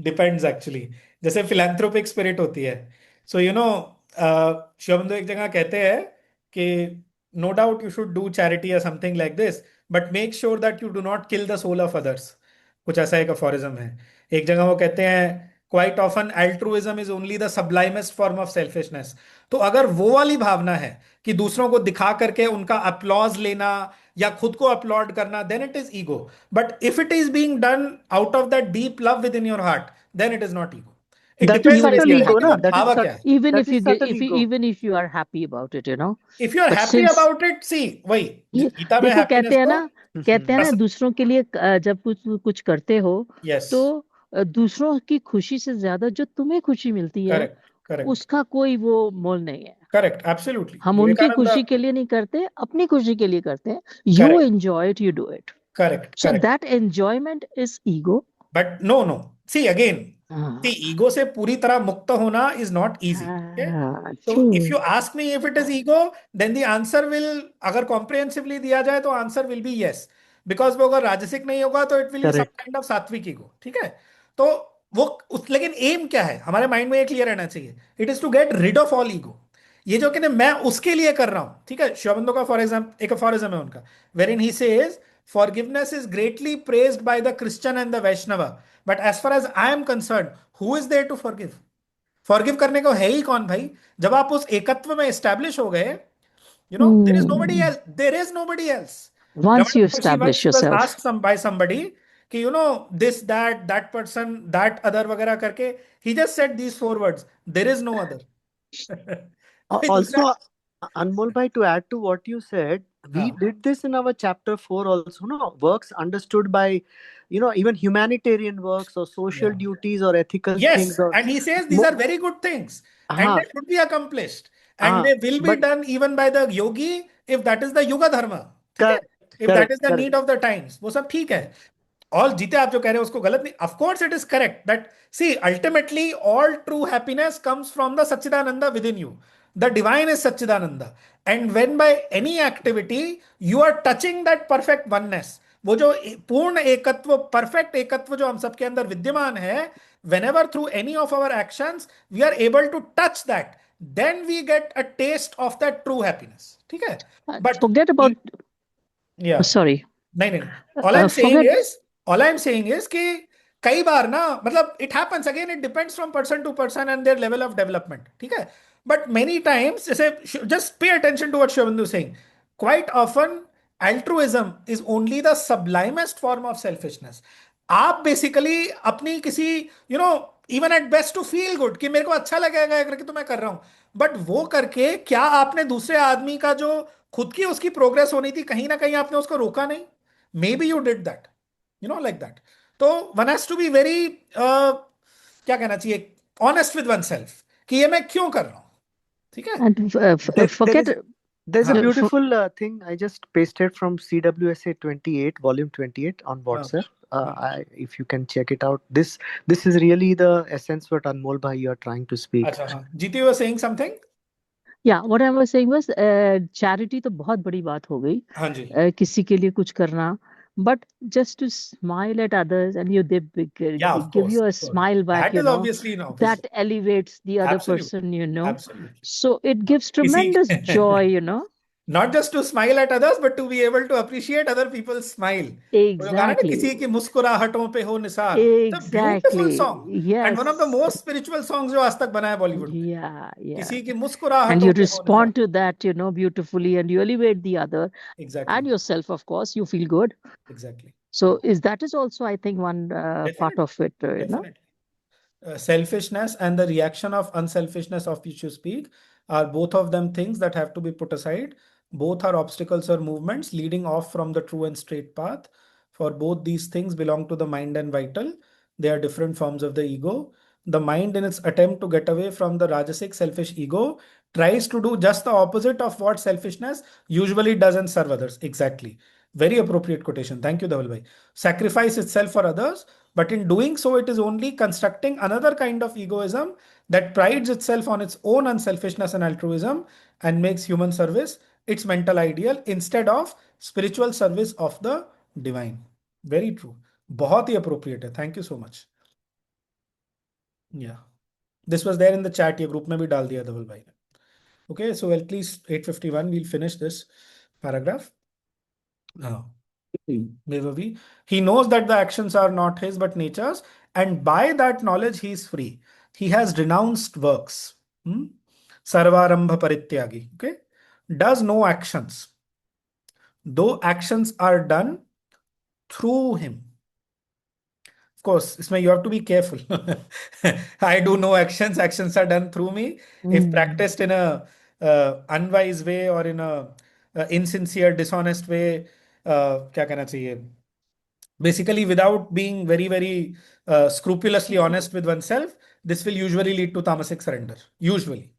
Depends actually. जैसे philanthropic spirit होती है. So Shivabandhu एक जगह कहते हैं कि no doubt you should do charity या something like this, but make sure that you do not kill the soul of others. कुछ ऐसा एक अफोरिज्म है. एक जगह वो कहते हैं quite often altruism is only the sublimest form of selfishness. तो अगर वो वाली भावना है कि दूसरों को दिखा करके उनका अपलॉज लेना या खुद को अपलॉड करना, then it is ego. But if it is being done out of that deep love within your heart, then it is not ego. It That is depends Even where subtle you are ego, happy. na? वो भावा क्या है? even That if you is get subtle ego. even if you are happy about it, If you are but happy since about it, see, वही ये गीता में देखो happiness को कहते हैं ना बस दूसरों के लिए जब कुछ करते हो yes, तो दूसरों की खुशी से ज्यादा जो तुम्हें खुशी मिलती है correct, correct, उसका कोई वो मोल नहीं है. correct, absolutely. हम उनकी विवेकानंद, खुशी के लिए नहीं करते, अपनी खुशी के लिए करते हैं. You correct, enjoy it, you do it. correct, So correct. that enjoyment is ego. But no, no. See again, हाँ, see ego से पूरी तरह मुक्त होना is not easy. Okay? So if true. you ask me if it is ego, then the answer will, अगर comprehensively दिया जाए तो answer will be yes. Because वो अगर राजसिक नहीं होगा तो it will be some Correct. kind of सात्विक ego. ठीक है? तो वो लेकिन एम क्या है हमारे माइंड में ये क्लियर रहना चाहिए. It is to get rid of all ego. ये जो कि मैं उसके लिए कर रहा हूं. ठीक है? शिवबंधु का फॉर एग्जाम्पल एक अफोरिज्म है उनका, wherein he says forgiveness is greatly praised by the Christian and the Vaishnava, but as far as I am concerned, who is there to forgive? Forgive करने को है ही कौन भाई? जब आप उस एकत्व में एस्टैब्लिश हो गए, there is nobody else. There is nobody else. Once you Ramana Maharshi establish once was yourself. asked by somebody कि this, that person, that other वगैरह करके, he just said these 4 words, there is no other. कोई दूसरा. Also, Anmol bhai, to add to what you said, we हाँ. did this in our chapter 4 also, no? Works understood by, even humanitarian works or social Yeah. duties or ethical Yes, things. Or, and he says these are very good things and they should be accomplished and they will be but done even by the yogi if that is the yuga dharma. ठीक है? correct, If that correct, is the correct. need of the times, वो सब ठीक है. All जीते आप जो कह रहे हो उसको गलत नहीं. Of course it is correct that see ultimately all true happiness comes from the Satchidananda within you. The divine is Satchidananda, and when by any activity you are touching that perfect oneness, वो जो पूर्ण एकत्व, perfect एकत्व जो हम सबके अंदर विद्यमान है, whenever through any of our actions we are able to touch that, then we get a taste of that true happiness. ठीक है? But Forget about. yeah, Sorry. नहीं. All I'm Forget. saying is कि कई बार ना, मतलब it happens again, it depends from person to person and their level of development. ठीक है? But many times, जैसे just pay attention to what Shobhandu is saying. Quite often, altruism is only the sublimest form of selfishness. आप basically अपनी किसी even at best to feel good कि मेरे को अच्छा लगेगा करके तो मैं कर रहा हूं, बट वो करके क्या आपने दूसरे आदमी का जो खुद की उसकी प्रोग्रेस होनी थी कहीं ना कहीं आपने उसको रोका नहीं? Maybe you did that, like that. तो one has to be very, क्या कहना चाहिए, ऑनेस्ट विद वन सेल्फ कि ये मैं क्यों कर रहा हूं। ठीक है। And There forget, is there's a हाँ beautiful thing I just pasted from CWSA 28, volume 28 on हाँ WhatsApp. हाँ। If you can check it out, this is really the essence what Anmol bhai you are trying to speak. अच्छा हाँ, जीती you were saying something. yeah, what I was saying was charity तो बहुत बड़ी बात हो गई, हाँ जी। किसी के लिए कुछ करना, but just to smile at others and they Yeah, of give course, you a of course. smile back, That is obviously an obvious. that elevates the other Absolutely. person. Absolutely. So it gives किसी tremendous joy. not just to smile at others, but to be able to appreciate other people's smile. वो जो गाना ना, Exactly. किसी की मुस्कुराहटों पे हो Nisar, it's a beautiful Exactly. song and one of the Yes. most spiritual songs जो आज तक बना है बॉलीवुड में। Yeah, yeah. किसी की And मुस्कुराहटों you पे हो Nisar. respond to that, beautifully, and you elevate the other and Exactly. yourself, of course, you feel good. Exactly. So that is also, I think, one part Definitely. of it, Definitely. Selfishness and the reaction of unselfishness of which you speak are both of them things that have to be put aside. Both are obstacles or movements leading off from the true and straight path. For both these things belong to the mind and vital. They are different forms of the ego. The mind, in its attempt to get away from the Rajasic selfish ego, tries to do just the opposite of what selfishness usually does and serve others. Exactly. Very appropriate quotation. Thank you, Dhaval bhai. Sacrifice itself for others, but in doing so, it is only constructing another kind of egoism that prides itself on its own unselfishness and altruism and makes human service its mental ideal instead of spiritual service of the divine. Very true. बहुत ही appropriate है. Thank you so much. Yeah. This was there in the chat. ये group में भी डाल दिया धवल भाई ने. Okay, so at least 8:51 we'll finish this paragraph. Where were we? He knows that the actions are not his but nature's, and by that knowledge he is free. He has renounced works. Sarvarambha parityagi. Okay, does no actions, though actions are done through him. Of course, इसमें you have to be careful. I do no actions. Actions are done through me. If practiced in a unwise way or in a insincere, dishonest way, क्या कहना चाहिए? Basically, without being very, very scrupulously honest with oneself, this will usually lead to tamasic surrender. Usually,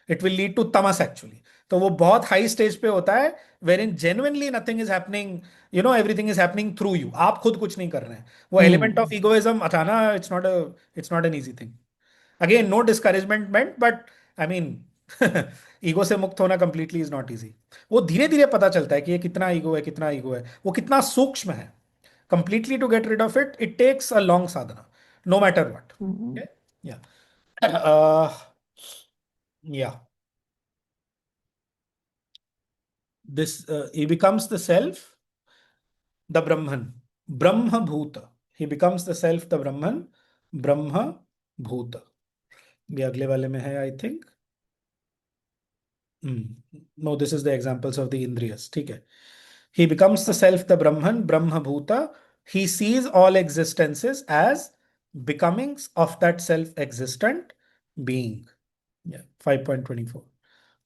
it will lead to tamas actually. तो वो बहुत high stage पे होता है wherein genuinely nothing is happening, everything is happening through you. आप खुद कुछ नहीं कर रहे हैं. वो element of egoism हटाना, it's not an easy thing. Again, no discouragement meant, but I mean, ego से मुक्त होना completely is not easy. वो धीरे धीरे पता चलता है कि ये कितना ईगो है, वो कितना सूक्ष्म है. Completely to get rid of it, it takes a long sadhana, no matter what. Okay? Yeah. Yeah. This he becomes the self, the Brahman, Brahma Bhuta. He becomes the self, the Brahman, Brahma Bhuta. ये अगले वाले में है, I think. No, this is the examples of the Indriyas. ठीक है. He becomes the self, the Brahman, Brahma Bhuta. He sees all existences as becomings of that self-existent being. Yeah, 5.24.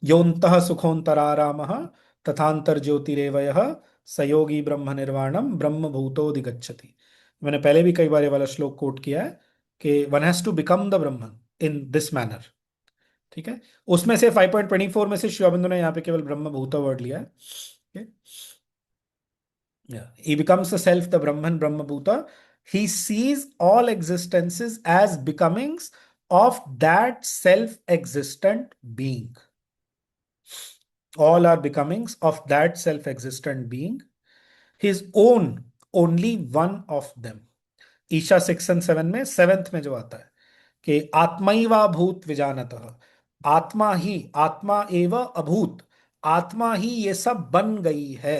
योऽन्तः सुखोऽन्तरारामः तथांतर ज्योतिरेवयः सयोगी ब्रह्म निर्वाणम ब्रह्म भूतोऽधिगच्छति. मैंने पहले भी कई बार ये वाला श्लोक कोट किया है कि one has to become the Brahman in this manner. ठीक है. उसमें से 5.24 में से श्री अरविंदो ने यहाँ पे केवल ब्रह्म भूत वर्ड लिया है. Okay? Yeah. He becomes the self, the Brahman, Brahma Bhuta. He sees all existences as becomings of that self-existent being. All are becomings of that self-existent being. His own, only one of them. Isha 6 and 7 में 7th में जो आता है कि आत्मैवा भूत विजानतः. आत्मा ही, आत्मा एव अभूत, आत्मा ही ये सब बन गई है.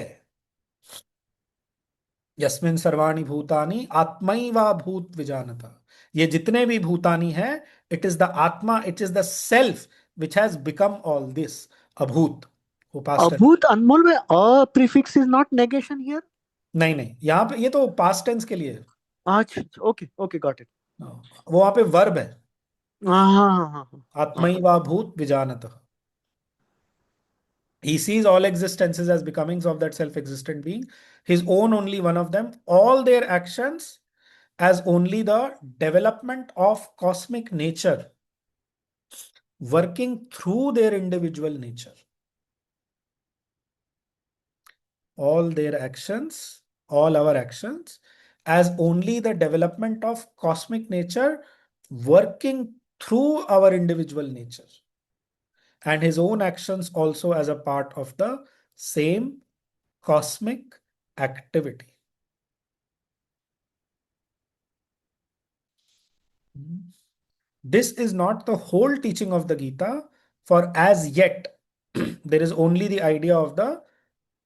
यस्मिन् सर्वाणि भूतानि आत्मैवा भूत विजानतः. ये जितने भी भूतानि हैं, इट इज द आत्मा, it is the self which has become all this. अभूत, वो past tense. Abhut Anmol mein prefix is not negation here. नहीं, यहाँ पे ये तो पास्ट टेंस के लिए है. अच्छा, okay, got it. वो वहां पे वर्ब है, हाँ. आत्मैवा भूत विजानतः. He sees all existences as becomings of that self-existent being, his own only one of them, all their actions as only the development of cosmic nature working through their individual nature. All their actions, all our actions, as only the development of cosmic nature working through our individual nature, and his own actions also as a part of the same cosmic activity. This is not the whole teaching of the Gita, for as yet there is only the idea of the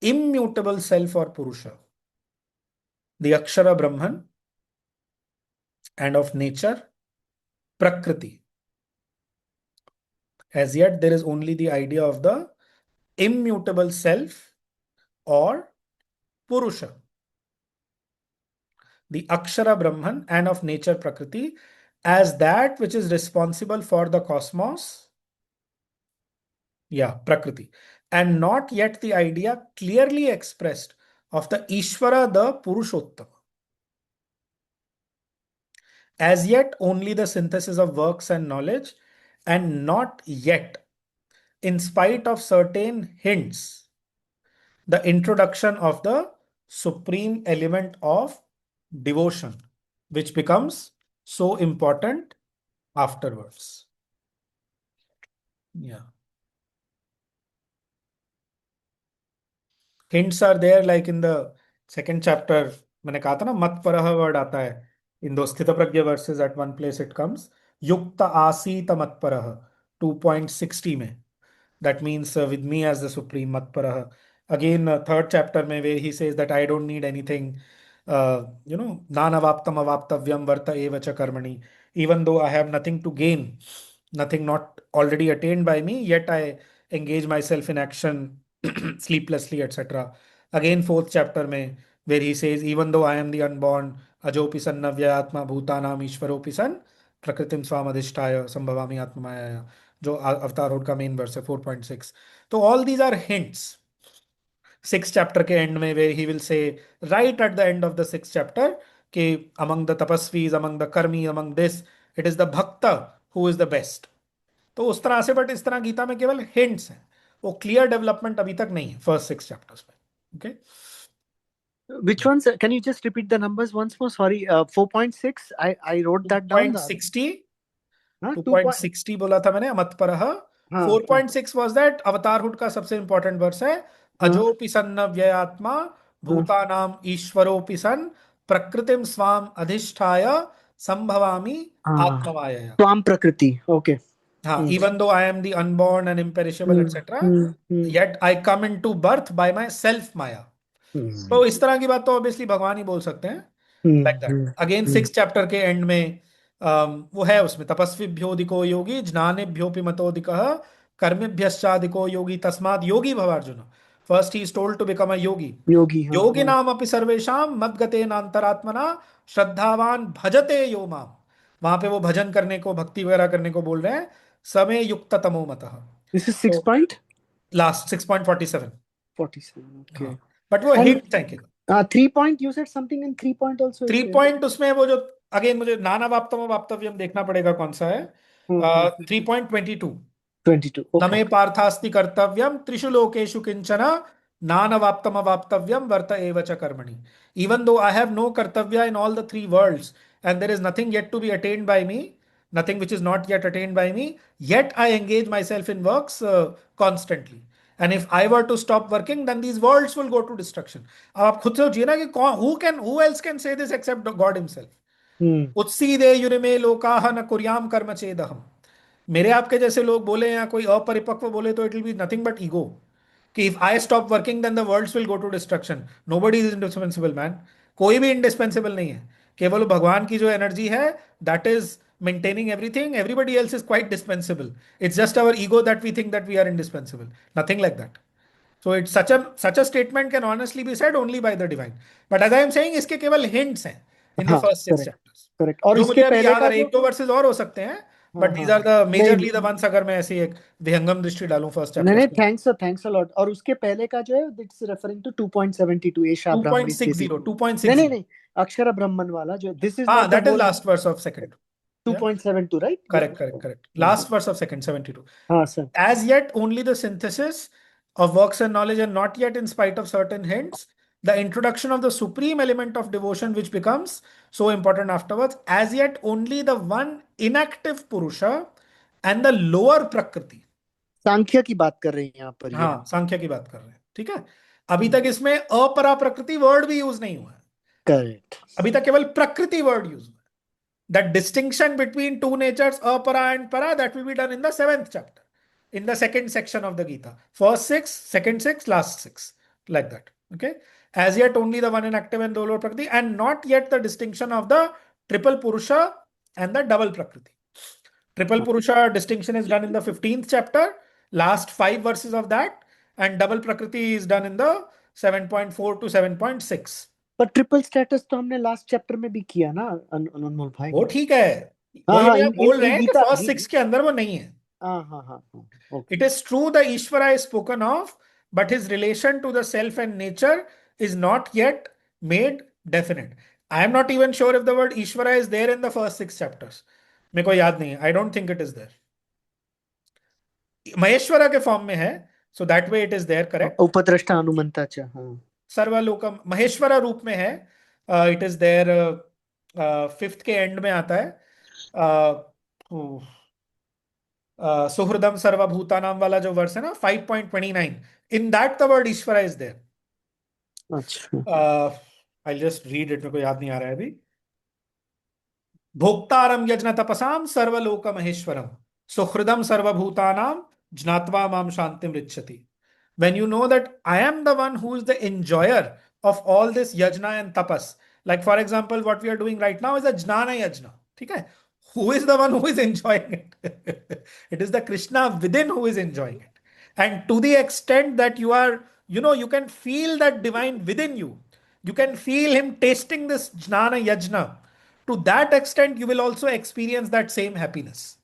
immutable self or Purusha, the Akshara Brahman, and of nature, Prakriti. As yet there is only the idea of the immutable self or Purusha, the Akshara Brahman, and of nature, Prakriti, as that which is responsible for the cosmos. Yeah, Prakriti. And not yet the idea clearly expressed of the Ishvara, the Purushottama. As yet, only the synthesis of works and knowledge, and not yet, in spite of certain hints, the introduction of the supreme element of devotion, which becomes so important afterwards. Yeah. Hints are there like in the second chapter. मैंने कहा था ना मत परह word आता है in those स्थित प्रज्ञ verses. At one place it comes युक्त आसीत मत परह 2.60 में. That means with me as the supreme mat parah. Again, third chapter mein where he says that I don't need anything. Nanavaptam avaptavyam varta evacha karmani. Even though I have nothing to gain, nothing not already attained by me, yet I engage myself in action sleeplessly, etc. Again, fourth chapter mein where he says, even though I am the unborn, ajopi san navyatma bhutanam ishvaropi san प्रकृतिम स्वामधिष्ठाय संभवामि आत्ममाया, जो अवतार road का main verse है 4.6. तो all these are hints. Six chapter के end में वे he will say right at the end of the six chapter कि among the तपस्वीज, अमंग द कर्मी, among this it is the भक्त हु इज द बेस्ट. तो उस तरह से, बट इस तरह गीता में केवल हिंट्स हैं, वो क्लियर डेवलपमेंट अभी तक नहीं है फर्स्ट सिक्स चैप्टर्स में. Okay, Which ones? Can you just repeat the numbers once more? Sorry, 4.6. I wrote that down. 2.60 Huh? 2.60 बोला था मैंने मत पर. हाँ, 4.6 वाज दैट अवतारहुड का सबसे इंपॉर्टेंट वर्स है. अजोपि सन्न व्ययात्मा भूतानाम ईश्वरोपि सन प्रकृतिम स्वाम अधिष्ठाय संभवामि आत्ममायया. Swam Prakriti. Okay. हाँ, even though I am the unborn and imperishable etc, yet I come into birth by my self maya. तो इस तरह की बात तो ऑब्वियसली भगवान ही बोल सकते हैं. Like that. Again six chapter के एंड में वो है, उसमें तपस्विभ्योधिको योगी ज्ञानेभ्योपि मतोधिकः कर्मेभ्यश्चाधिको योगी तस्माद् योगी भवार्जुन. First he is told to become a yogi. योगी नाम अपि सर्वेषां मद्गतेनांतरात्मना श्रद्धावान भजते यो माम. वहां पे वो भजन करने को, भक्ति वगैरह करने को बोल रहे हैं. समय युक्त तमो मतः. This is 6 point? Last 6.47. 47. Okay. But वो हिंट है. 3 point, you said something in 3 point also. 3 point उसमें वो जो अगेन मुझे नाना वाप्तम वाप्तव्यम देखना पड़ेगा कौन सा है. 3.22. 22. नमे पार्थास्ति कर्तव्यम त्रिषु लोकेषु किंचन नानवाप्तम वाप्तव्यम वर्त एव च कर्मणि. Even though I have no kartavya in all the three worlds and there is nothing yet to be attained by me, nothing which is not yet attained by me, yet I engage myself in works constantly. And if I were to stop working, then these worlds will go to destruction. अब आप खुद सोचिए ना कि who else can say this except God himself. उत्सीदे युरिमे लोकाः न कुर्याम कर्म चेदहम. मेरे आपके जैसे लोग बोले या कोई अपरिपक्व बोले तो it will be nothing but ego. कि if I stop working then the worlds will go to destruction. Nobody is indispensable man. कोई भी इंडिस्पेंसिबल नहीं है. केवल भगवान की जो एनर्जी है that is maintaining everything. Everybody else is quite dispensable. It's just our ego that we think that we are indispensable. Nothing like that. So it's such a statement can honestly be said only by the divine. But as I am saying, इसके केवल hints हैं in the first six chapters. Chapters. Correct. और जो इसके मुझे अभी पहले याद का आ रहे, जो, एक दो वर्सेस और हो सकते हैं, हाँ बट हाँ दीज आर हाँ, द नहीं मेजरली द वंस, अगर मैं ऐसी एक विहंगम दृष्टि डालूं फर्स्ट नहीं चैप्टर नहीं, पे। Thanks a lot. और उसके पहले का जो है, इट्स रेफरिंग टू 2.72 एशा ब्राह्मणी स्थिति। 2.60, नहीं नहीं 2.60। नहीं, अक्षर ब्रह्मन वाला जो, दिस इज हाँ, not the that is whole last verse of second. Yeah, 2.72, राइट? correct. Last verse of second, 72. हाँ sir. As yet, only the synthesis of works and knowledge, and not yet in spite of certain hints, the introduction of the supreme element of devotion, which becomes so important afterwards. As yet, only the one inactive Purusha and the lower Prakriti. सांख्य की बात कर रहे हैं यहाँ पर ये। हाँ, सांख्य की बात कर रहे हैं, ठीक है। अभी तक इसमें अपरा प्रकृति वर्ड भी यूज नहीं हुआ है, करेक्ट। अभी तक केवल प्रकृति वर्ड यूज हुआ है। That distinction between two natures, apara and para, that will be done in the 7th chapter, in the second section of the Gita. First six, second six, last six, like that. Okay. As yet, only the one in active and the lower prakriti, and not yet the distinction of the triple purusha and the double prakriti. Triple purusha distinction is done in the 15th chapter, last 5 verses of that, and double prakriti is done in the 7.4 to 7.6. पर triple status तो हमने last chapter में भी किया ना अनमोल भाई। वो ठीक है, हाँ वही हाँ, भैया इन इन बोल रहे इन हैं कि गीता फर्स्ट सिक्स के अंदर वो नहीं है। हाँ हाँ हाँ हाँ, okay. It is true the Ishvara is spoken of, but his relation to the self and nature is not yet made definite. I am not even sure if the word Ishvara is there in the first 6 chapters. मेरे को याद नहीं है, I don't think it is there. Maheshwara के form में है, so that way it is there, correct. उपद्रष्टा अनुमंता च, हाँ। सर्वलोकम महेश्वरा रूप में है, इट इज देयर, 5th के एंड में आता है, सुहृदम सर्वभूतानाम वाला जो वर्स है ना, 5.29, इन दैट द वर्ड ईश्वरा इज देयर। अच्छा। आई जस्ट रीड इट, मेरे को याद नहीं आ रहा है अभी। भोक्तारम यज्ञ तपसाम सर्वलोक महेश्वरम सुहृदम सर्वभूतानाम ज्ञात्वा माम शांतिम रिच्छति। When you know that I am the one who is the enjoyer of all this yajna and tapas, like for example what we are doing right now is a jnana yajna, ठीक है, who is the one who is enjoying it? It is the Krishna within who is enjoying it. And to the extent that you are, you can feel that divine within you, you can feel him tasting this jnana yajna, to that extent you will also experience that same happiness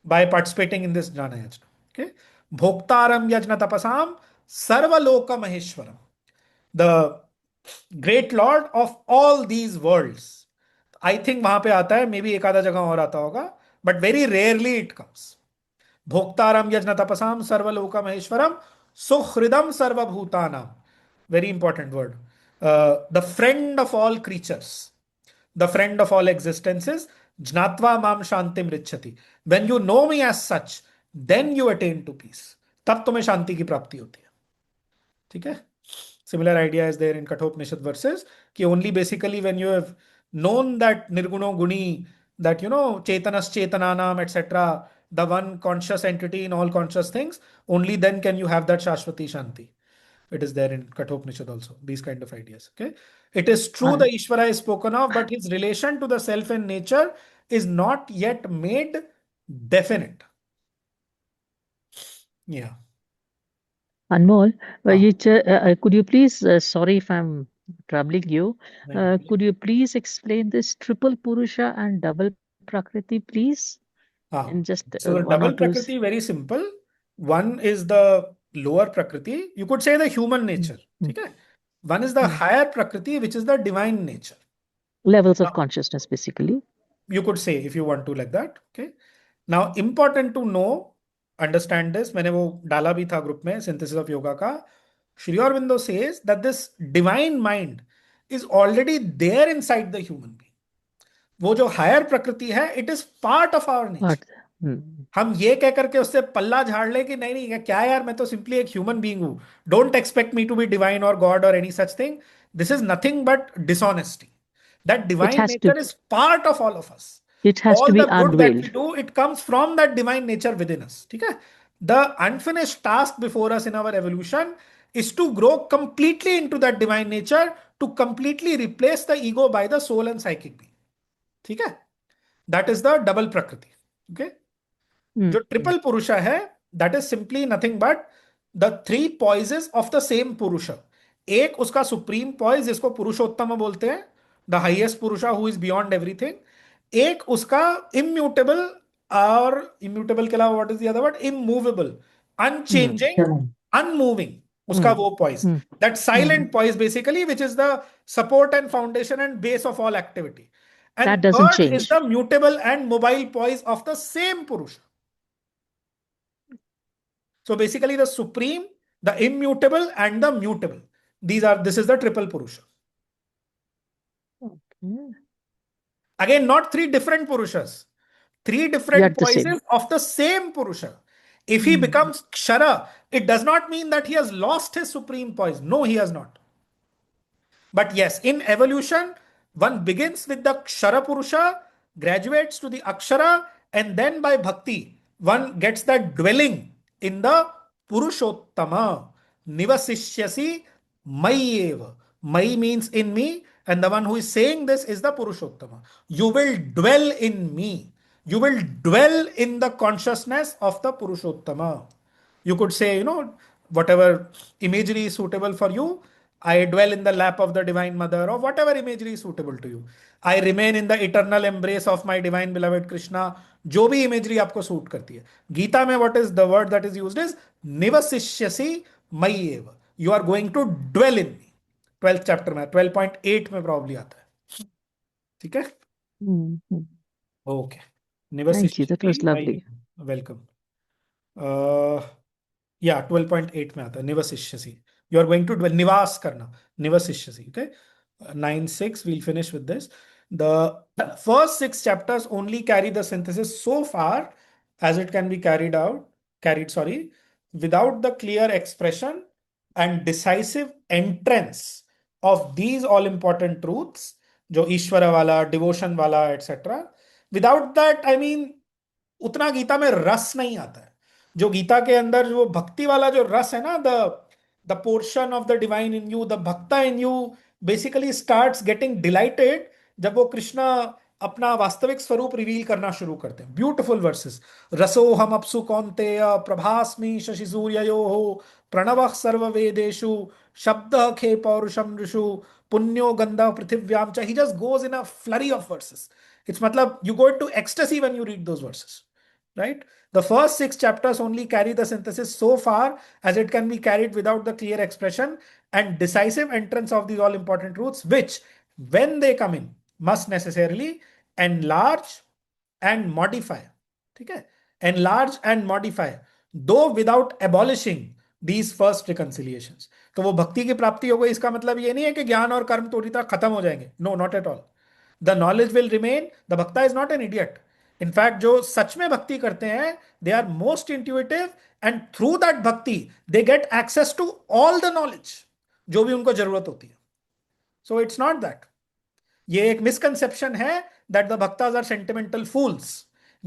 by participating in this jnana yajna. Okay. Bhoktaram yajna tapasam sarvaloka maheshwaram, the great lord of all these worlds. I think वहां पे आता है, may be एक आधा जगह और आता होगा, but very rarely it comes. भोक्तारम यज्ञ तपसाम सर्वलोक Maheshwaram सुहृदम सर्वभूतानाम, very important word, the friend of all creatures, the friend of all existences, jnatva mam shantim richati. When you know me as such, then you attain to peace. तब तुम्हें शांति की प्राप्ति होती है, ठीक है। Similar idea is there in Kathopanishad verses, कि only basically when you have known that nirguno guni, that chetanas chetananam, etc., the one conscious entity in all conscious things, only then can you have that Shashwati Shanti. It is there in Kathopanishad also, these kind of ideas. Okay. It is true the Ishvara is spoken of, but his relation to the self and nature is not yet made definite. Yeah. Anmol, हाँ, could you please, sorry if I'm troubling you, नहीं, could you please explain this triple Purusha and double Prakriti, please? In just so the one or double two. prakriti, very simple. One is the lower prakriti, you could say the human nature. ठीक है? One is the higher prakriti, which is the divine nature. Levels of consciousness, basically. You could say, if you want to, like that. Okay. Now, important to know, understand this. मैंने वो डाला भी था group में, synthesis of yoga का. Shri Aurobindo says that this divine mind is already there inside the human being. वो जो higher प्रकृति है, it is part of our nature. But, हम ये कह करके उससे पल्ला झाड़ ले कि नहीं नहीं क्या यार, मैं तो सिंपली एक ह्यूमन बीइंग हूं, don't expect me to be divine और गॉड और any such thing, this is nothing but dishonesty. That it divine has to nature is part of all of us. it has All to be the good that we unveiled. do, it comes from that divine nature within us. ठीक है? The unfinished task before us in our evolution is to grow completely into that divine nature, to completely replace the ego by the soul and psychic being. ठीक है? That is the double prakriti. Okay? जो triple Purusha है, that is simply nothing but the 3 poises of the same Purusha. एक उसका supreme poise जिसको पुरुषोत्तम बोलते हैं, the highest Purusha who is beyond everything, एक उसका इम्यूटेबल, और इम्यूटेबल के अलावा what is the other word, immovable, unchanging, unmoving, उसका वो poise, that silent poise basically, which is the support and foundation and base of all activity. And That doesn't third is change. the mutable and mobile poise of the same Purusha. So basically the supreme, the immutable and the mutable. This is the triple Purusha. Okay. Again, not three different Purushas, three different Yet the same. poises of the same Purusha. If he becomes Kshara, it does not mean that he has lost his supreme poise. No, he has not. But yes, in evolution, one begins with the Kshara Purusha, graduates to the Akshara, and then by Bhakti, one gets that dwelling in the Purushottama. Nivasishyasi Mayeva. Mai means in me, and the one who is saying this is the Purushottama. You will dwell in me. You will dwell in the consciousness of the Purushottama. You could say, whatever imagery is suitable for you. I dwell in the lap of the Divine Mother, or whatever imagery is suitable to you. I remain in the eternal embrace of my divine beloved Krishna. जो भी imagery आपको suit करती है. गीता में what is the word that is used is निवसिष्यसि मयि एव. You are going to dwell in me. 12th chapter में, 12.8 में probably आता है. ठीक है? Okay. Thank you. That was lovely. Welcome. Yeah, 12.8 में आता है निवसिष्यसि. You are going to dwell, निवास करना, निवसिष्यसि. Okay, 9.6. We'll finish with this. The first 6 chapters only carry the synthesis so far as it can be carried, without the clear expression and decisive entrance of these all important truths, जो ईश्वर वाला, devotion वाला, etc. Without that, I mean, उतना गीता में रस नहीं आता है. जो गीता के अंदर जो भक्ति वाला जो रस है ना, the portion of the divine in you, the bhakta in you basically starts getting delighted जब वो कृष्णा अपना वास्तविक स्वरूप रिवील करना शुरू करते हैं. Beautiful versus. रसो हम अपसु कौन्तेय प्रभास्मि शशि सूर्ययोः प्रणवः सर्ववेदेषु शब्दः खे पौरुषम ऋषु पुण्यो गंधः पृथिव्याम च. He just goes in a flurry of verses. It's matlab you go into ecstasy when you read those verses, right? The first 6 chapters only carry the synthesis so far as it can be carried without the clear expression and decisive entrance of these all important truths, which, when they come in, must necessarily enlarge and modify. Okay? Enlarge and modify, though without abolishing these first reconciliations. तो वो भक्ति की प्राप्ति हो गई, इसका मतलब ये नहीं है कि ज्ञान और कर्म पूरी तरह खत्म हो जाएंगे. No, not at all. The knowledge will remain. The bhakta is not an idiot. In fact, जो सच में भक्ति करते हैं, they are most intuitive, and through that bhakti, they get access to all the knowledge जो भी उनको जरूरत होती है. So it's not that. ये एक मिसकंसेप्शन है that the bhaktas are sentimental fools.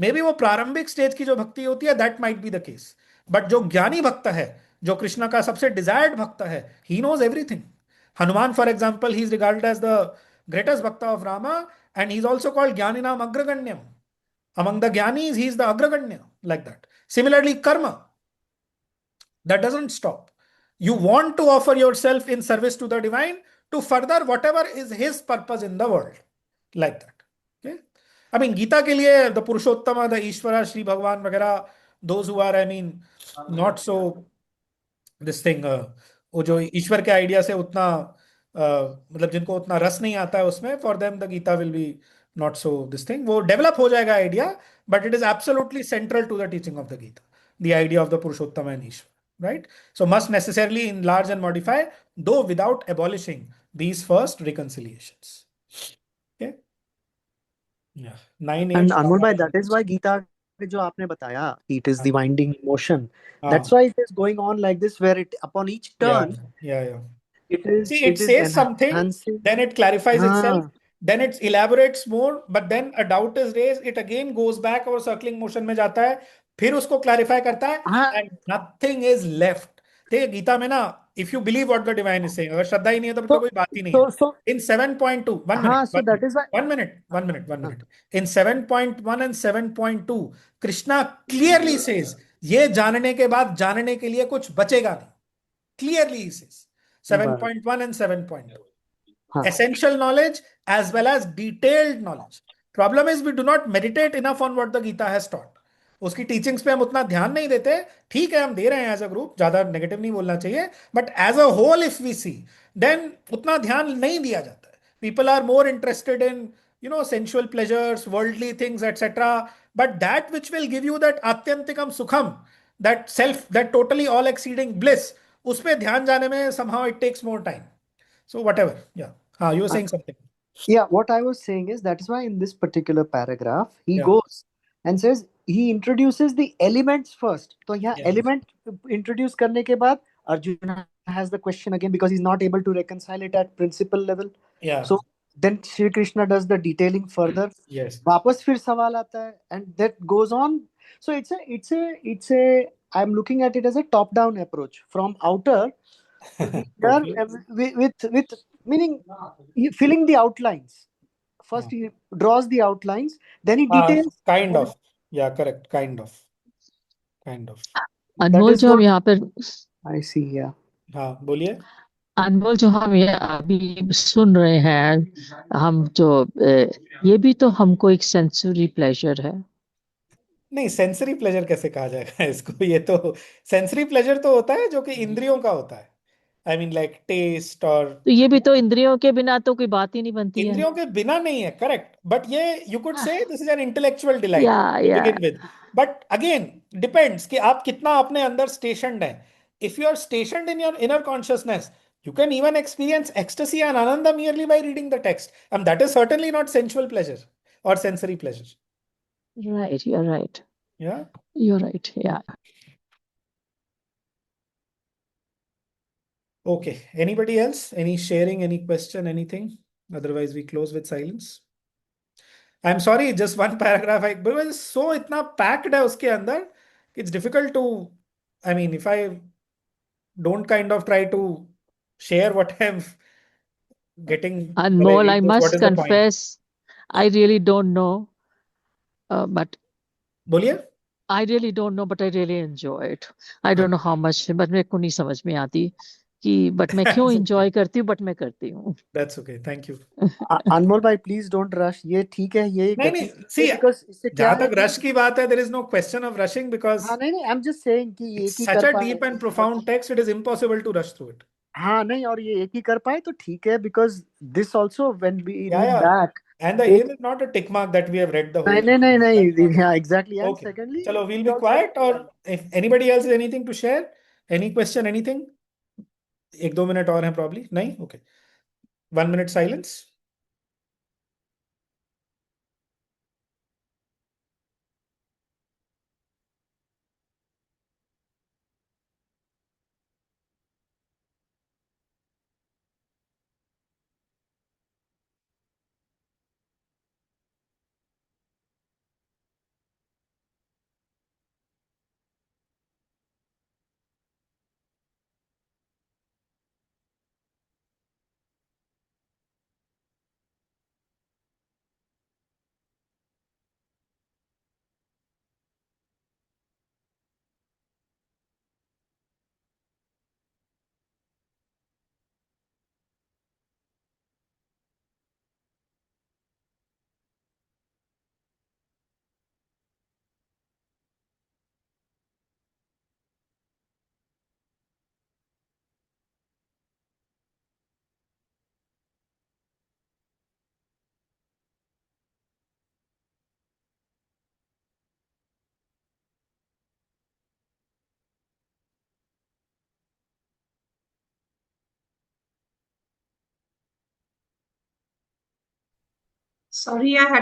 Maybe वो प्रारंभिक स्टेज की जो भक्ति होती है, that might be the case. But जो ज्ञानी भक्त है, जो कृष्ण का सबसे डिजायर्ड भक्त है, he knows everything. Hanuman, for example, he is regarded as the greatest bhakta of Rama, and he's also called Jnaninam Agraganyam. Among the Jnanis, he is the Agraganya, like that. Similarly, karma, that doesn't stop. You want to offer yourself in service to the divine to further whatever is his purpose in the world, like that. Okay? I mean, Gita के लिए the Purushottama, the Ishvara, Shri Bhagwan वगैरह, those who are, I mean, not so this thing, वो जो ईश्वर के idea से उतना मतलब जिनको उतना रस नहीं आता है उसमें, for them the Gita will be not so this thing. वो डेवलप हो जाएगा idea, but it is absolutely central to the teaching of the Gita, the idea of the Purushottama and Ishwara, right? So must necessarily enlarge and modify, though without abolishing these first reconciliations. Okay? Yeah. 9, 8. And Anmol bhai, that is why Gita जो आपने बताया, it is the winding motion. That's why it is going on like this, where it upon each turn, Yeah. it is See, it says something, enhancing. then it clarifies itself, then it elaborates more, but then a doubt is raised, it again goes back और circling motion में जाता है, फिर उसको clarify करता है, and nothing is left. देखिए गीता में ना, if you believe what the divine is saying, अगर श्रद्धा ही नहीं है तो कोई बात ही नहीं है. In 7.2, 1 minute, so that is why 1 minute. In 7.1 and 7.2, Krishna clearly says, ये जानने के बाद जानने के लिए कुछ बचेगा नहीं. Clearly he says. 7.1 and 7.2. Essential knowledge as well as detailed knowledge. Problem is we do not meditate enough on what the Gita has taught. उसकी टीचिंग्स पे हम उतना ध्यान नहीं देते. ठीक है, हम दे रहे हैं एज अ ग्रुप, ज्यादा नेगेटिव नहीं बोलना चाहिए, but as a whole if we see, then उतना ध्यान नहीं दिया जाता है. People are more interested in sensual pleasures, worldly things, etc. But that which will give you that atyantikam sukham, that self, that totally all exceeding bliss, उस पे ध्यान जाने में somehow it takes more time. So whatever, yeah. You were Uh, saying something. Yeah, what I was saying is that is why in this particular paragraph he Yeah. goes and says he introduces the elements first. So yeah, Yeah. element introduce karne ke baad Arjuna has the question again because he's not able to reconcile it at principle level. Yeah. So then Shri Krishna does the detailing further. Yes. वापस फिर सवाल आता है and that goes on. So it's a I'm looking at it as a top down approach from outer. We are Okay. with meaning filling the outlines. First he draws the outlines, then he details. Kind of. Yeah, correct. Kind of. Kind of. That Anmol is जो हम not. यहाँ पर I see. Yeah. हाँ, बोलिए. अनमोल जो हम ये अभी सुन रहे हैं, हम जो ये भी तो हमको एक सेंसरी प्लेजर है. नहीं, सेंसरी प्लेजर कैसे कहा जाएगा इसको? ये तो सेंसरी प्लेजर तो होता है जो कि इंद्रियों का होता है. आई मीन लाइक टेस्ट और तो ये भी तो इंद्रियों के बिना तो कोई बात ही नहीं बनती है. इंद्रियों के बिना नहीं है, करेक्ट. बट ये you could say this is an intellectual delight या टू या begin with. But again depends कि आप कितना अपने अंदर स्टेशनड हैं. If you are stationed in your inner consciousness, you can even experience ecstasy and ananda merely by reading the text, and that is certainly not sensual pleasure or sensory pleasure. Right, you are right, Yeah. You are right. या Okay, anybody else, any sharing, any question, anything? Otherwise we close with silence. I'm sorry, just one paragraph. Because so इतना packed है उसके अंदर, it's difficult to, I mean, if I don't kind of try to share what I'm getting while I Anmol, read I this, what must is the point? Confess, I really don't know, but बोलिए. I really don't know, but I really enjoy it. I don't know how much, but मेरे को नहीं समझ में आती कि but मैं क्यों That's okay. एंजॉय करती हूँ, बट मैं करती हूँ. That's okay. Thank you. Anmol bhai, please don't rush. ये ठीक है, ये नहीं गति नहीं, सी, because इससे क्या जहां है तक कि रश की बात है, there is no question of rushing because हाँ नहीं I'm just saying कि ये it's एक ही such कर a पाए. deep and profound text, it is impossible to rush through it. हाँ नहीं, और ये एक ही कर पाए तो ठीक है because this also when we Yeah, read yeah. back. And the एक aim is not a tick mark that we have read the whole नहीं thing. नहीं नहीं That's not नहीं, it. yeah, exactly. And Okay. secondly, Chalo, we'll we be also quiet, or if anybody else has anything to share, any question, anything? 1-2 minute और हैं probably. नहीं? Okay. 1 minute silence. Sorry, I had